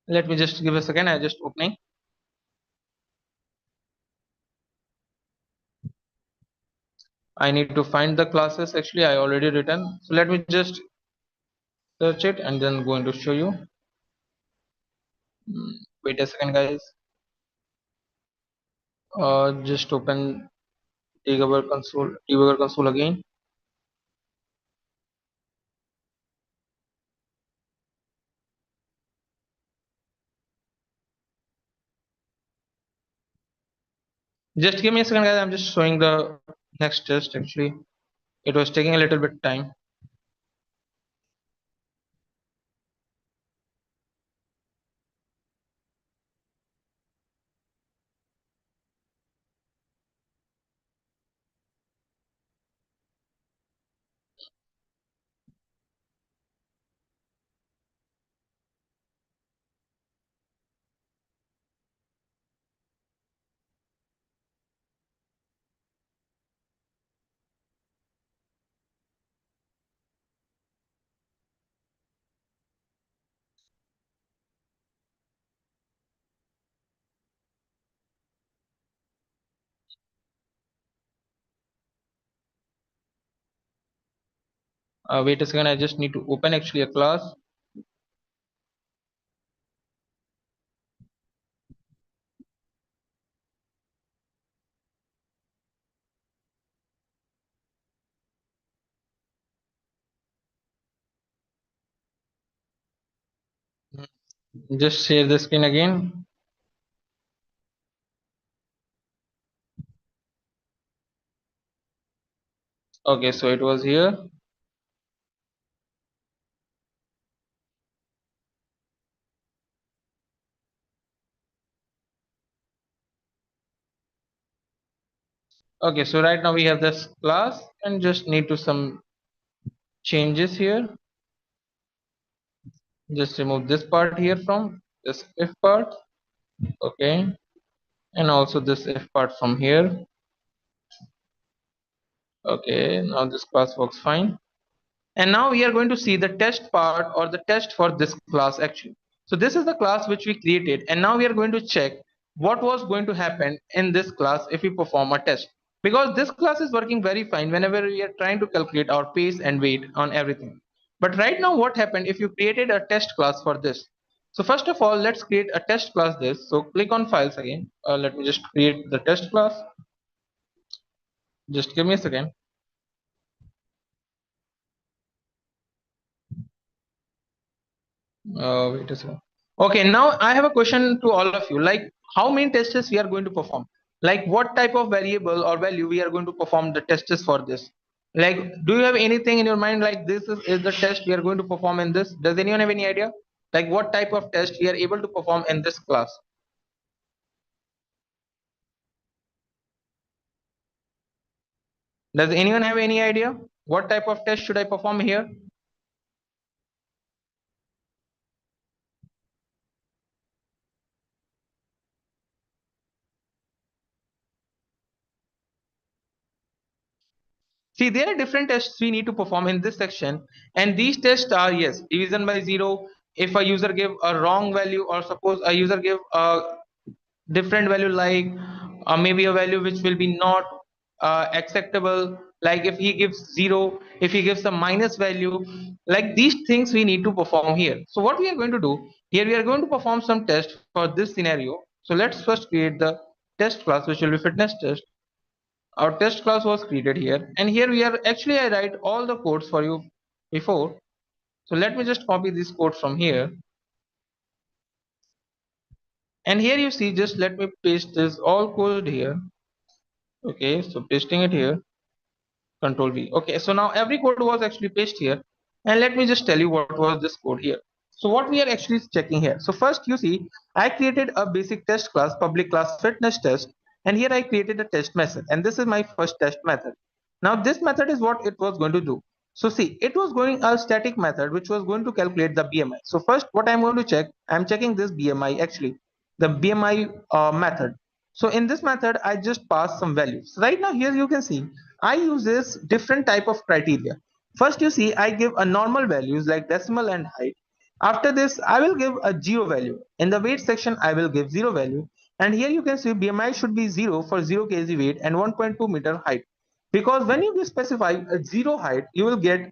Let me just give a second. I just opening. I need to find the classes. Actually, I already written. So let me just search it and then going to show you. Wait a second, guys. Just open debugger console again. Just give me a second, guys. I'm just showing the next test. Actually, it was taking a little bit time. Wait a second. I just need to open actually a class. Just share the screen again. Okay, so it was here. Okay, so right now we have this class and just need to some changes here. Just remove this part here from this if part. Okay, and also this if part from here. Okay, now this class works fine. And now we are going to see the test part or the test for this class actually. So this is the class which we created, and now we are going to check what was going to happen in this class if we perform a test, because this class is working very fine whenever we are trying to calculate our pace and weight on everything. But right now what happened if you created a test class for this? So first of all, let's create a test class this. So click on files again. Let me just create the test class. Just give me a second. Wait a second. Okay, now I have a question to all of you. Like, how many tests we are going to perform? Like, what type of variable or value we are going to perform the tests for this? Like, do you have anything in your mind like is the test we are going to perform in this? Does anyone have any idea? Like, what type of test we are able to perform in this class? Does anyone have any idea? What type of test should I perform here? See, there are different tests we need to perform in this section, and these tests are yes, division by zero. If a user give a wrong value, or suppose a user give a different value, like maybe a value which will be not acceptable, like if he gives zero, if he gives a minus value, like these things we need to perform here. So what we are going to do here, we are going to perform some test for this scenario. So let's first create the test class, which will be fitness test. Our test class was created here, and here we are actually I write all the codes for you before. So let me just copy this code from here, and here you see, just let me paste this all code here. Okay, so pasting it here, control V. Okay, so now every code was actually pasted here, and let me just tell you what was this code here. So what we are actually checking here, so first you see I created a basic test class, public class fitness test, and here I created a test method, and this is my first test method. Now this method is what it was going to do. So see, it was going a static method which was going to calculate the BMI. So first what I'm going to check, I'm checking this BMI, actually the BMI method. So in this method I just pass some values. Right now here you can see I use this different type of criteria. First you see I give a normal values like decimal and height. After this I will give a zero value. In the weight section I will give zero value, and here you can see BMI should be 0 for 0 kg weight and 1.2 meter height, because when you specify a zero height you will get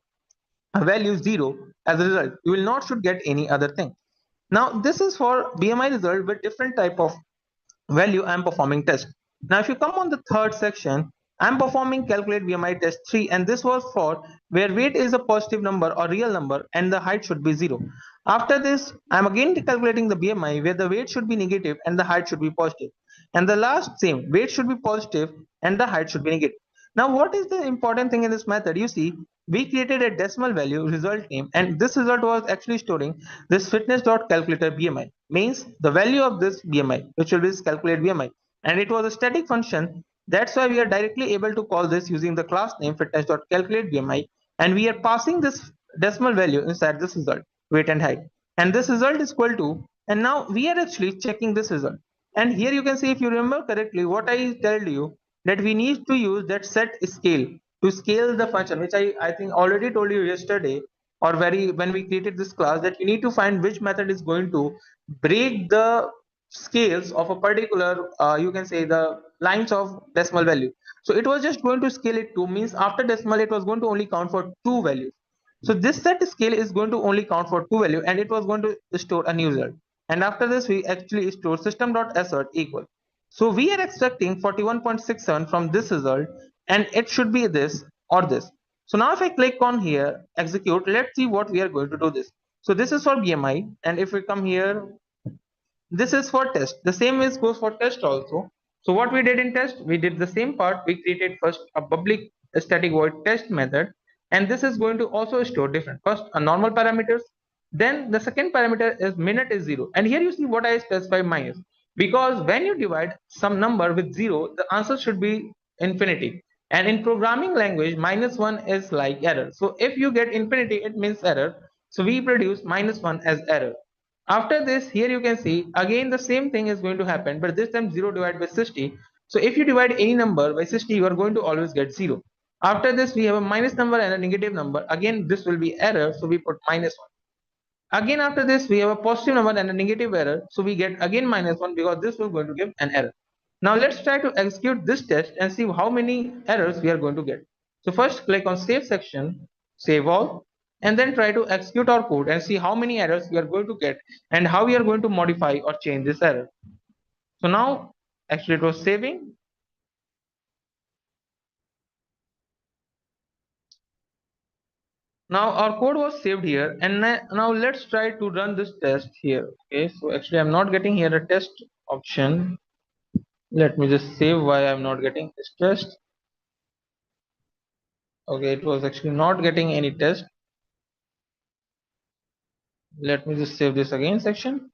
a value 0 as a result. You will not should get any other thing. Now this is for BMI result with different type of value I'm performing test. Now if you come on the third section, I'm performing calculate BMI test 3, and this was for where weight is a positive number or real number and the height should be 0. After this I'm again calculating the BMI where the weight should be negative and the height should be positive, and the last same, weight should be positive and the height should be negative. Now what is the important thing in this method, you see we created a decimal value result name, and this result was actually storing this fitness dot calculator BMI, means the value of this BMI, which will be calculate BMI, and it was a static function. That's why we are directly able to call this using the class name fitness dot calculate BMI, and we are passing this decimal value inside this result, weight and height, and this result is equal to, and now we are actually checking this result. And here you can see, if you remember correctly what I told you, that we need to use that set scale to scale the function, which I think already told you yesterday, or very when we created this class, that you need to find which method is going to break the scales of a particular you can say the lines of decimal value. So it was just going to scale it to, means after decimal it was going to only count for two values. So this set scale is going to only count for two value, and it was going to store a new result. And after this we actually store system.assert equal. So we are expecting 41.67 from this result, and it should be this or this. So now if I click on here, execute, let's see what we are going to do this. So this is for BMI, and if we come here, this is for test. The same is goes for test also. So what we did in test, we did the same part. We created first a public static void test method, and this is going to also store different. First a normal parameters, then the second parameter is minute is 0, and here you see what I specify minus, because when you divide some number with 0, the answer should be infinity, and in programming language -1 is like error. So if you get infinity it means error, so we produce -1 as error. After this, here you can see again the same thing is going to happen, but this time 0 divided by 60. So if you divide any number by 60, you are going to always get 0. After this, we have a minus number and a negative number. Again, this will be error, so we put -1. Again, after this, we have a positive number and a negative error, so we get again -1, because this will going to give an error. Now let's try to execute this test and see how many errors we are going to get. So first click on save section, save all, and then try to execute our code and see how many errors we are going to get and how we are going to modify or change this error. So now actually it was saving. Now our code was saved here, and now let's try to run this test here. Okay, so actually I'm not getting here a test option. Let me just save why I'm not getting this test. Okay, it was actually not getting any test. Let me just save this again section.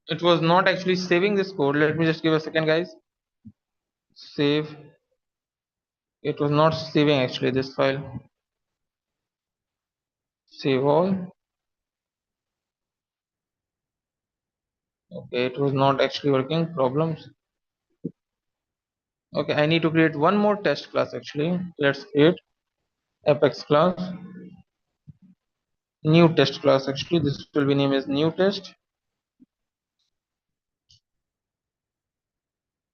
It was not actually saving this code. Let me just give a second, guys. Save. It was not saving actually this file. Save all. Okay, it was not actually working. Problems. Okay, I need to create one more test class actually. Let's create apex class, new test class actually. This will be named as new test.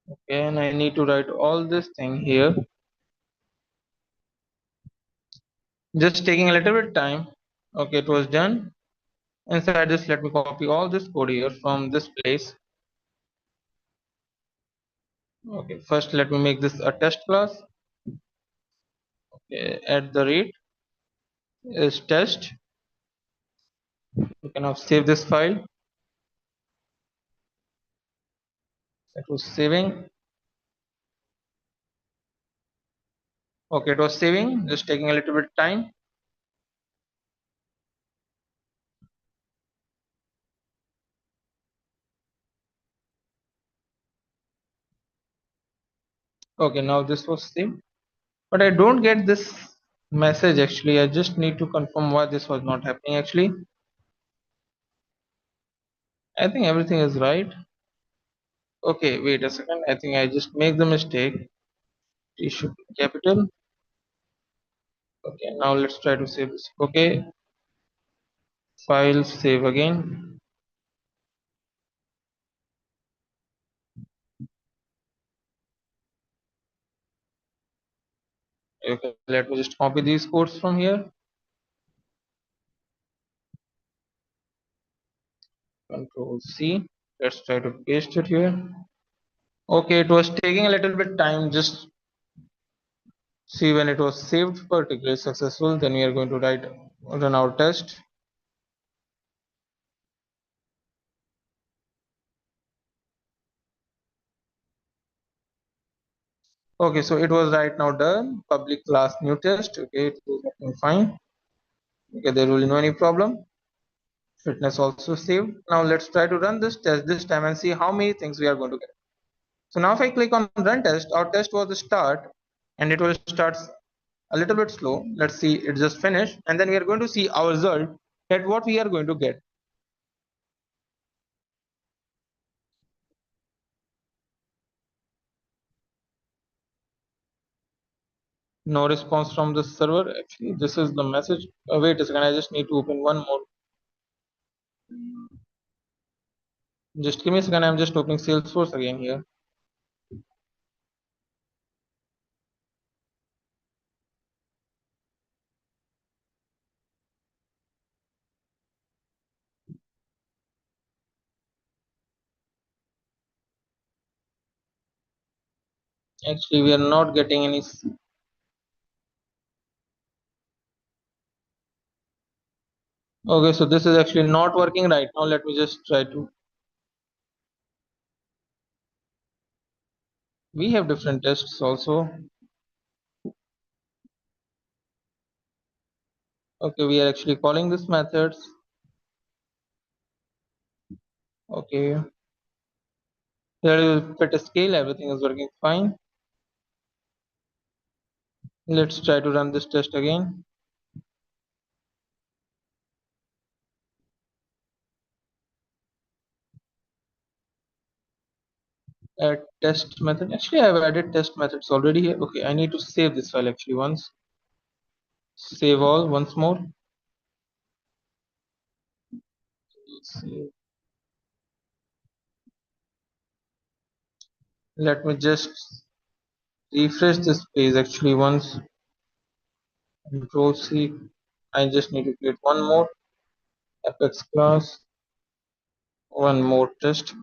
Okay, and I need to write all this thing here. Just taking a little bit time. Okay, it was done. Inside this, let me copy all this code here from this place. Okay, first let me make this a test class. Okay, at the rate is test. You can now save this file. It was saving. Okay, it was saving, just taking a little bit time. Okay, now this was saved, but I don't get this message actually. I just need to confirm why this was not happening actually. I think everything is right. Okay, wait a second. I think I just make the mistake. It should be capital. Okay, now let's try to save this. Okay, file, save again. Okay, let me just copy these codes from here. Control C. Let's try to paste it here. Okay, it was taking a little bit time. Just see when it was saved particularly successful. Then we are going to run our test. Okay, so it was right now done. Public class new test. Okay, it was working fine. Okay, there will be no any problem. Fitness also saved. Now let's try to run this test this time and see how many things we are going to get. So now if I click on run test, our test was start, and it will start a little bit slow. Let's see, it just finished, and then we are going to see our result at what we are going to get. No response from the server. Actually, this is the message. Wait a second, I just need to open one more. Just give me a second, I'm just opening Salesforce again here. Actually, we are not getting any. Okay, so this is actually not working right now. Let me just try to. We have different tests also. Okay, we are actually calling this methods. Okay. Here you fit a scale, everything is working fine. Let's try to run this test again. Add test method. Actually, I have added test methods already here. Okay, I need to save this file actually once. Save all once more. Save. Let me just refresh this page actually once. Control C. I just need to create one more apex class, one more test.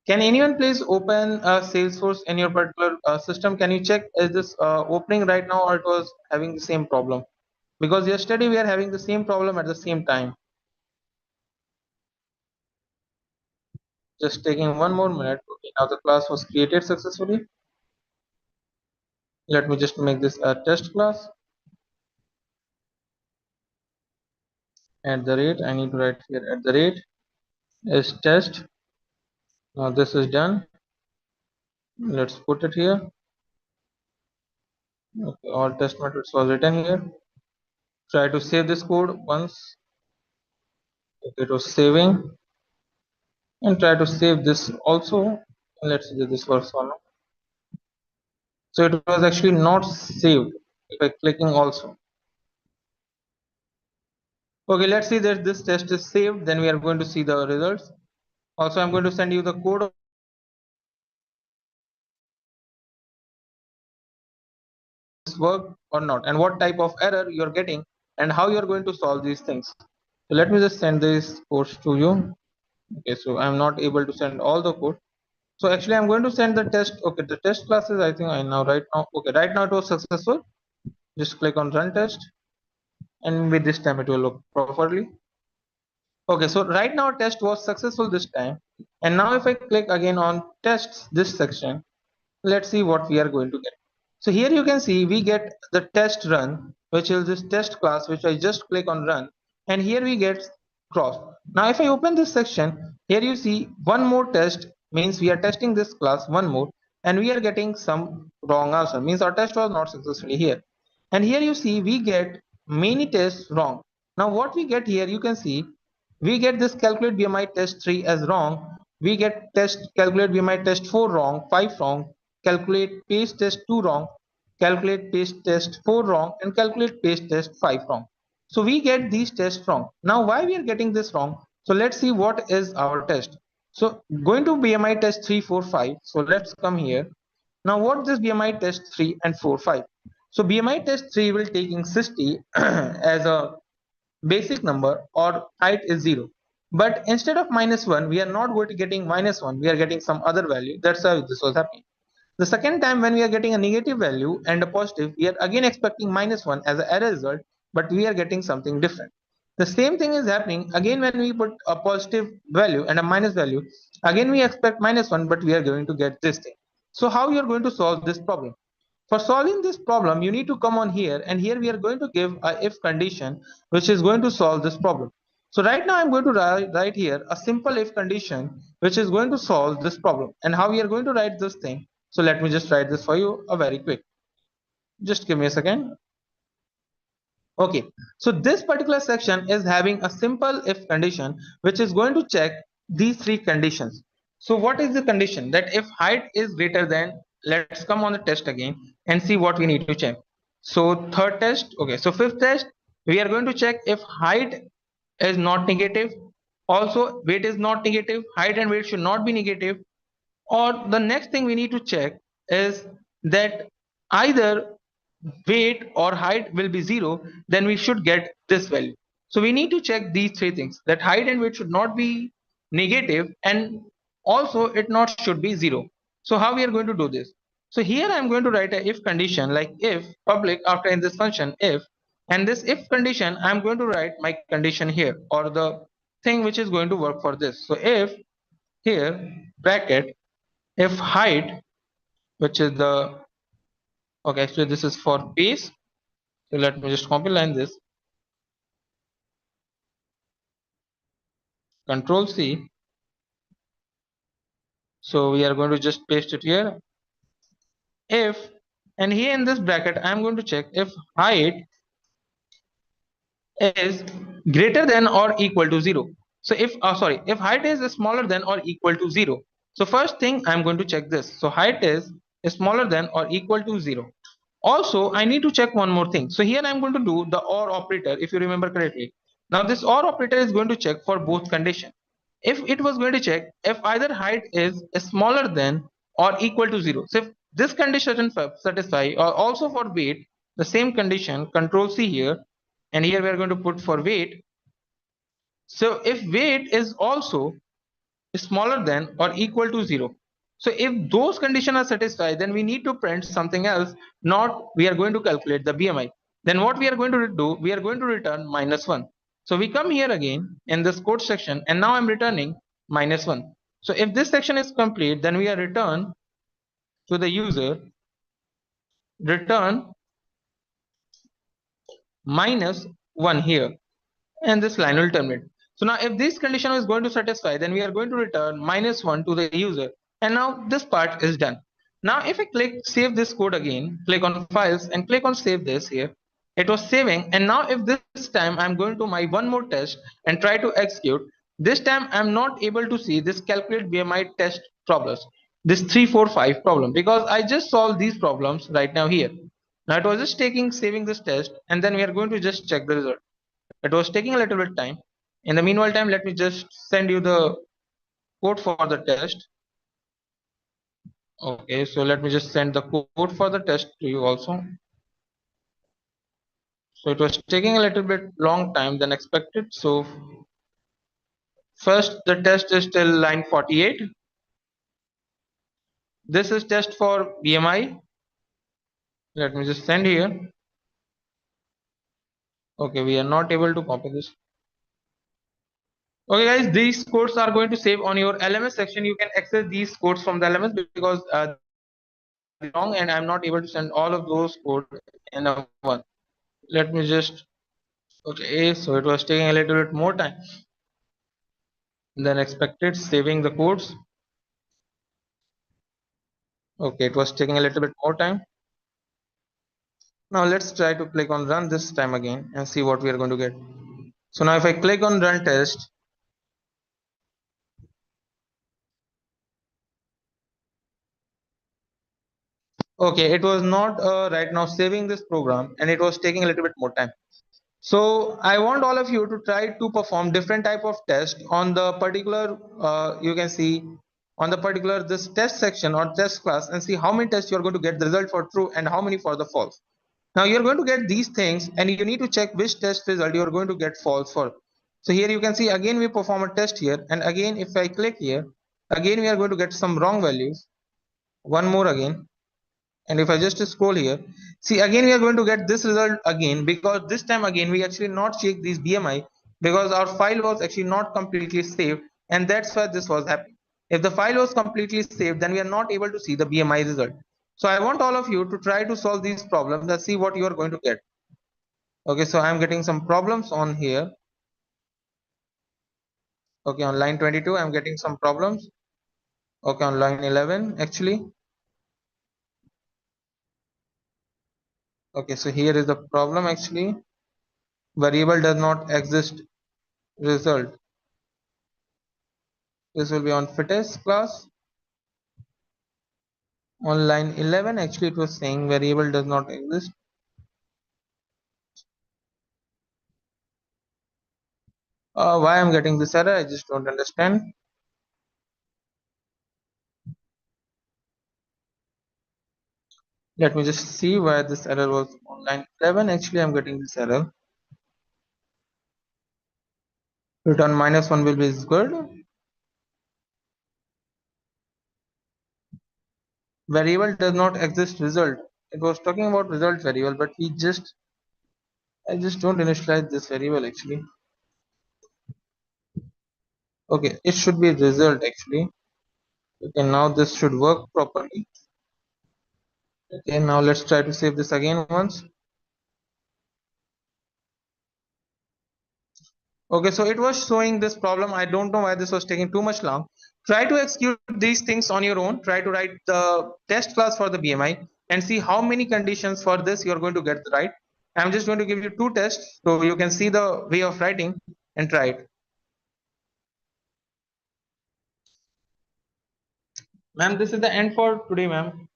Can anyone please open Salesforce in your particular system? Can you check is this opening right now or it was having the same problem? Because yesterday we are having the same problem at the same time. Just taking one more minute. Okay, now the class was created successfully. Let me just make this a test class. At the rate, I need to write here at the rate is test. Now this is done. Let's put it here. Okay, all test methods was written here. Try to save this code once. Okay, it was saving. And try to save this also. Let's see if this works or not. So it was actually not saved by clicking also. Okay, let's see that this test is saved. Then we are going to see the results. Also, I'm going to send you the code of this work or not, and what type of error you're getting, and how you're going to solve these things. So let me just send this course to you. Okay, so I'm not able to send all the code. So actually, I'm going to send the test. Okay, the test classes. I think I now right now. Okay, right now it was successful. Just click on run test, and with this time it will look properly. Okay, so right now test was successful this time, and now if I click again on tests this section, let's see what we are going to get. So here you can see we get the test run, which is this test class, which I just click on run, and here we get cross. Now if I open this section, here you see one more test, means we are testing this class one more, and we are getting some wrong answer, means our test was not successfully here. And here you see we get many tests wrong. Now what we get here, you can see we get this calculate BMI test 3 as wrong, we get test calculate BMI test 4 wrong, 5 wrong, calculate paste test 2 wrong, calculate paste test 4 wrong, and calculate paste test 5 wrong. So we get these tests wrong. Now why we are getting this wrong? So let's see what is our test. So going to BMI test 3, 4, 5. So let's come here. Now what this BMI test 3 and 4, 5. So BMI test 3 will taking 60 as a basic number, or height is 0. But instead of -1, we are not going to getting -1, we are getting some other value. That's how this was happening. The second time when we are getting a negative value and a positive, we are again expecting -1 as an error result, but we are getting something different. The same thing is happening again when we put a positive value and a minus value. Again we expect -1, but we are going to get this thing. So how you are going to solve this problem? For solving this problem, you need to come on here, and here we are going to give a if condition which is going to solve this problem. So right now I'm going to write here a simple if condition which is going to solve this problem. And how we are going to write this thing? So let me just write this for you very quick. Just give me a second. Okay, so this particular section is having a simple if condition which is going to check these three conditions. So what is the condition? That if height is greater than, let's come on the test again and see what we need to check. So third test, okay, so fifth test, we are going to check if height is not negative, also weight is not negative, height and weight should not be negative, or the next thing we need to check is that either weight or height will be 0, then we should get this value. So we need to check these three things, that height and weight should not be negative, and also it not should be 0. So how we are going to do this? So here I'm going to write a if condition, like if public after in this function if, and this if condition I'm going to write my condition here, or the thing which is going to work for this. So if here bracket if height, which is the, okay, actually this is for base. So let me just copy line this, control C. So we are going to just paste it here. If, and here in this bracket I am going to check if height is greater than or equal to 0. So if if height is smaller than or equal to 0. So first thing I'm going to check this. So height is smaller than or equal to 0. Also I need to check one more thing. So here I'm going to do the or operator, if you remember correctly. Now this or operator is going to check for both condition. If it was going to check if either height is smaller than or equal to 0. So if this condition doesn't satisfy, or also for weight the same condition, control C here, and here we are going to put for weight. So if weight is also is smaller than or equal to 0. So if those conditions are satisfied, then we need to print something else, not we are going to calculate the BMI. Then what we are going to do, we are going to return -1. So we come here again in this code section, and now I'm returning -1. So if this section is complete, then we are return to the user, return -1 here, and this line will terminate. So now if this condition is going to satisfy, then we are going to return -1 to the user, and now this part is done. Now if I click save this code again, click on files and click on save this here, it was saving. And now if this time I'm going to my one more test and try to execute, this time I'm not able to see this calculate BMI test problems, this 3 4 5 problem, because I just solved these problems right now here. Now it was just taking saving this test, and then we are going to just check the result. It was taking a little bit time. In the meanwhile time, let me just send you the code for the test. Okay, so let me just send the code for the test to you also. So it was taking a little bit long time than expected. So first the test is till line 48. This is test for BMI. Let me just send here. Okay, we are not able to copy this. Okay guys, these codes are going to save on your LMS section. You can access these codes from the LMS because long, and I'm not able to send all of those code in a one. Let me just, okay, so it was taking a little bit more time than expected saving the codes. Okay, it was taking a little bit more time. Now let's try to click on run this time again and see what we are going to get. So now if I click on run test, okay, it was not right now saving this program, and it was taking a little bit more time. So I want all of you to try to perform different type of test on the particular, you can see on the particular this test section or test class, and see how many tests you're going to get the result for true and how many for the false. Now you're going to get these things, and you need to check which test result you're going to get false for. So here you can see again we perform a test here, and again if I click here, again we are going to get some wrong values. One more again, and if I just scroll here, see again we are going to get this result again, because this time again we actually not check these BMI because our file was actually not completely saved, and that's why this was happening. If the file was completely saved, then we are not able to see the BMI result. So I want all of you to try to solve these problems and see what you are going to get. Okay, so I'm getting some problems on here. Okay, on line 22 I'm getting some problems. Okay, on line 11 actually. Okay, so here is the problem actually. Variable does not exist result. This will be on fittest class. On line 11 actually it was saying variable does not exist. Why I'm getting this error, I just don't understand. Let me just see why this error was on line 11. Actually I'm getting this error. Return -1 will be good. Variable does not exist result. It was talking about result variable, but I just don't initialize this variable actually. Okay, it should be result actually. Okay, now this should work properly. Okay, now let's try to save this again once. Okay, so it was showing this problem. I don't know why this was taking too much long. Try to execute these things on your own. Try to write the test class for the BMI and see how many conditions for this you're going to get right. I'm just going to give you two tests so you can see the way of writing and try it. Ma'am, this is the end for today, ma'am.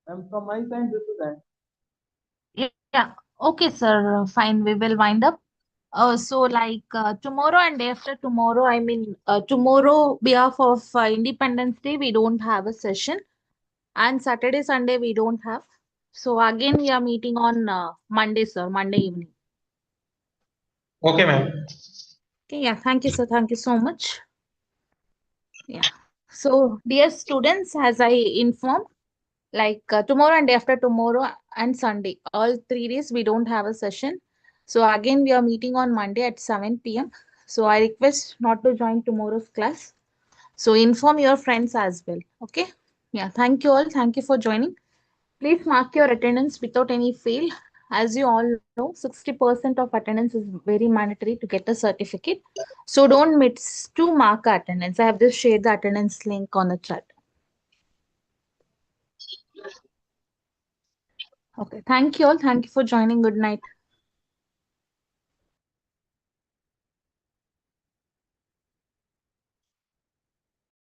Ma'am, from my side, this is the end. Yeah. Okay, sir. Fine. We will wind up. So like tomorrow and day after tomorrow, I mean tomorrow behalf of Independence Day, we don't have a session, and Saturday, Sunday we don't have. So again, we are meeting on Monday, sir, Monday evening. Okay, ma'am. Okay, yeah, thank you, sir. Thank you so much. Yeah. So, dear students, as I informed, like tomorrow and day after tomorrow and Sunday, all 3 days we don't have a session. So again, we are meeting on Monday at 7 p.m. So I request not to join tomorrow's class. So inform your friends as well. Okay. Yeah. Thank you all. Thank you for joining. Please mark your attendance without any fail. As you all know, 60% of attendance is very mandatory to get a certificate. So don't miss to mark attendance. I have just shared the attendance link on the chat. Okay. Thank you all. Thank you for joining. Good night.